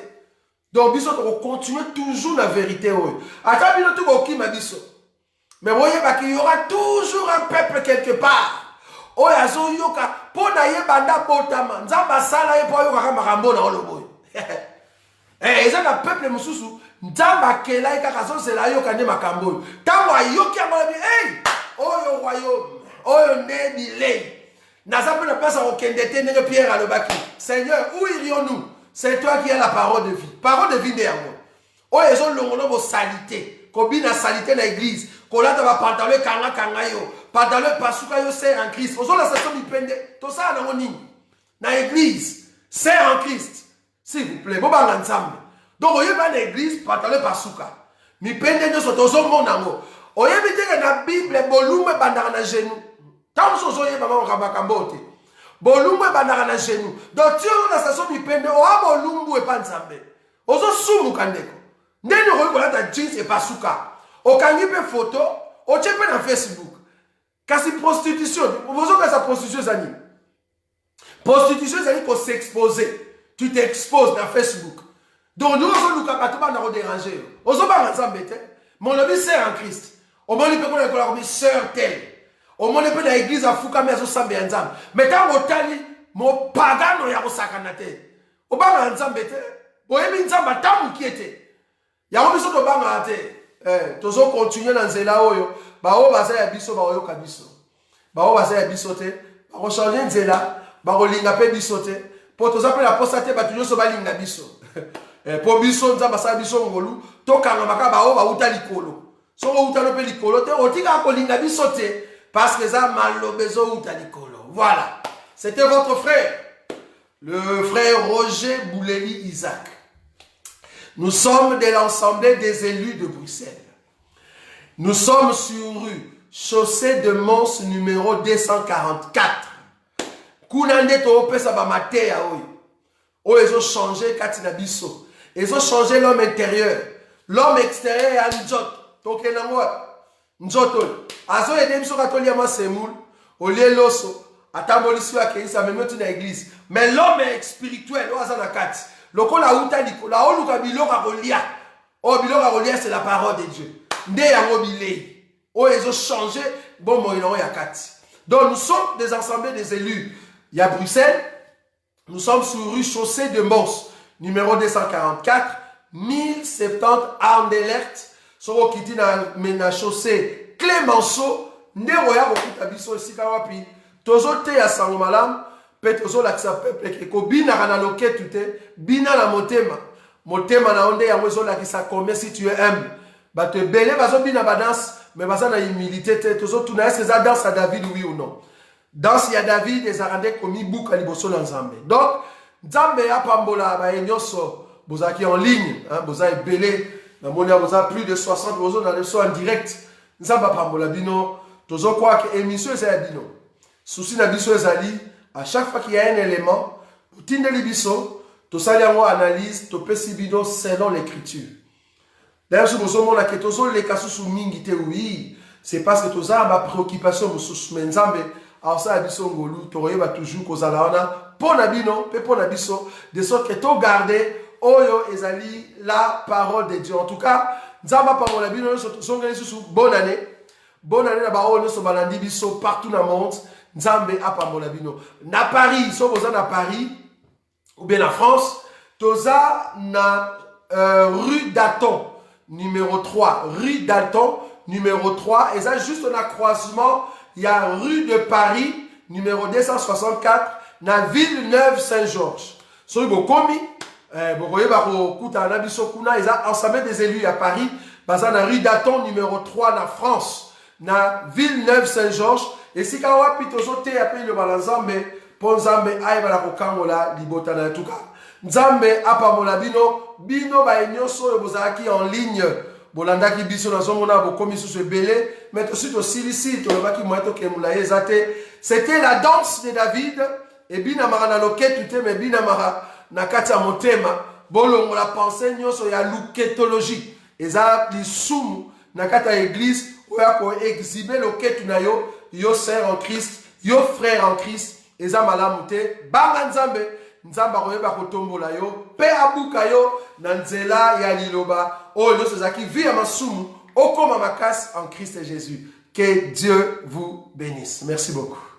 donc biso to continuer toujours la vérité oyo ata bino to ko kima biso mais voyez qu'il y aura toujours un peuple quelque part oyo azoyoka mpo na ye banda botama nzambe asala ye mpo ayoka kaka makambo na oloboyo eza na peuple mosusu nzambe akela ye kaka azozela ayoka nde makambo oyo ntango ayoki yango lobi oyo royaume oyo nde bilei naza mpe na place akokende te ndenge Pierre alobaki Seigneur où irions-nous c'est toi qui as la parole de vie nde yango oyo ezolongola bosalite kobina salite na église kolata bapantalon kanga yo pantalon pasuka yo sert en Christ ozola station mipende tosala nango nini na église sert en Christ s'il vous plaît bobanga nzambe donc oyeba na église pantalon pasuka mipende nyonso tozomona yango oyebi teke na bible bolumu ebandaka na genou ntango mosu ozoyeba makambo te bolumu ebandaka na genou donc ti ozo na station mipende oya bolumbu epa nzambe ozosumuka ndeko ndeni okoki kolata jeans epasuka okangi mpe photo otie mpe na Facebook kasi prostitution ozokasa prostitution ezali prostitution ezali s'exposer tu t'exposes na Facebook donc nous ozoluka bato bana kodéranger yo ozobanga nzambe te molobi sœur en Christ omoni mpe kona ekola kobi sœur tel omoni mpe na église afukami azosamba ya nzambe mais ntango otali mopagano ya kosakana te obanga nzambe te boyebi nzambe ata mokie te yango biso tobanga te tozo continuer na nzela oyo baoyo baza ya biso baoyoka biso baoyo baza ya biso te bakochange nzela bakolinga mpe biso te mpo toza mpe na posa te bato nyonso balinga biso mpo biso nzambe asala biso ngolu tokanga maka baoyo bauta likolo soko outano mpe likolo te otikaka kolinga biso te parce que eza maloba ezouta likolo voilà c'était votre frère le frère Roger Bouleli Isaac. Nous sommes de l'Assemblée des élus de Bruxelles. Nous sommes sur rue chaussée de Mons numéro 244. Kunande to opesa ba mateya oyo. Oyo ils ont changé katina biso. Ils ont changé l'homme intérieur. L'homme extérieur ya njot. Tokena ngwa. Njot. Azo ede biso katoli ama semoul. Olie loso. Atambolisi wa keisa memoti na église. Mais l'homme spirituel oyo na kati. Lokola uta likola oluka biloka kolia. Oh biloka kolia c'est la parole de Dieu. Nde yango bilei. Oh ils ont changé bon moyeno ya kati. Donc nous sommes des assemblées des élus. Il y a Bruxelles. Nous sommes sur rue chaussée de Mons numéro 244 1070 Anderlecht. Soko kiti na chaussée Clémenceau nde roya kokuta biso esika wapi. Tozo te ya sango malamu. Tozo lakisa peuple ke ko bina kana loketu te bina na motema motema na onde yango zo lakisa combien si tu es humble bato belé bazo bina ba danse mais baza na humilité te tozo tuna est-ce que danse à David oui ou non danse ya David ezarande komi buka liboso na nzambe donc nzambe apambola ba enyoso bozaki en ligne hein boza belé na monia boza plus de 60 bozo na leso en direct nzamba apambola bino tozo kwa ke émission ezali bino souci na biso ezali à chaque fois qu'il y a un élément, tu sali en analyse, tu peux bidon selon l'écriture. D'ailleurs, si vous avez la question, les cas sous mingité, oui, c'est parce que tu as ma préoccupation, sous menzambe, alors ça, abisso ngolu, tu aurais toujours cause à la pour nabino, pour nabiso, de sorte que tu gardes, oyo ezali la parole de Dieu. En tout cas, nzamba parole nabino, sous bonne année na bao, nous sommes balandi biso partout dans le monde. Nzambe apambola bino na Paris so boza na Paris ou bien en France toza na rue Dalton numéro 3 rue Dalton numéro 3 et ça juste na croisement il y a rue de Paris numéro 264 na Villeneuve Saint-Georges so bokomi bokoyeba ko kuta na biso kuna eza ensemble des élus à Paris baza na rue Dalton numéro 3 na France na Villeneuve Saint-Georges. Et si quand on a toujours été appelé le balanzambe, pour Nzambe aïe la kokangola libotana en tout cas. Nzambe apamola bino ba enyoso bozaki en ligne. Bolanda ki biso na zomona bo komi sous belé, mais aussi to silisi to baki moito ke mulaye zate. C'était la danse de David ebinamaka na loketu te, mais ebinamaka na kati ya motema. Bolongo la pensée nyonso ya luketologie. Eza lisumu na kati ya église oya ko exhiber loketu na yo, yo sœur en Christ, yo frère en Christ. Eza malamu te. Banga Nzambe, Nzamba koyeba kotombola yo, pe abuka yo na nzela ya liloba. Oh, nyonso ezaki vie ya masumu, okoma makasi en Christ Jésus. Que Dieu vous bénisse. Merci beaucoup.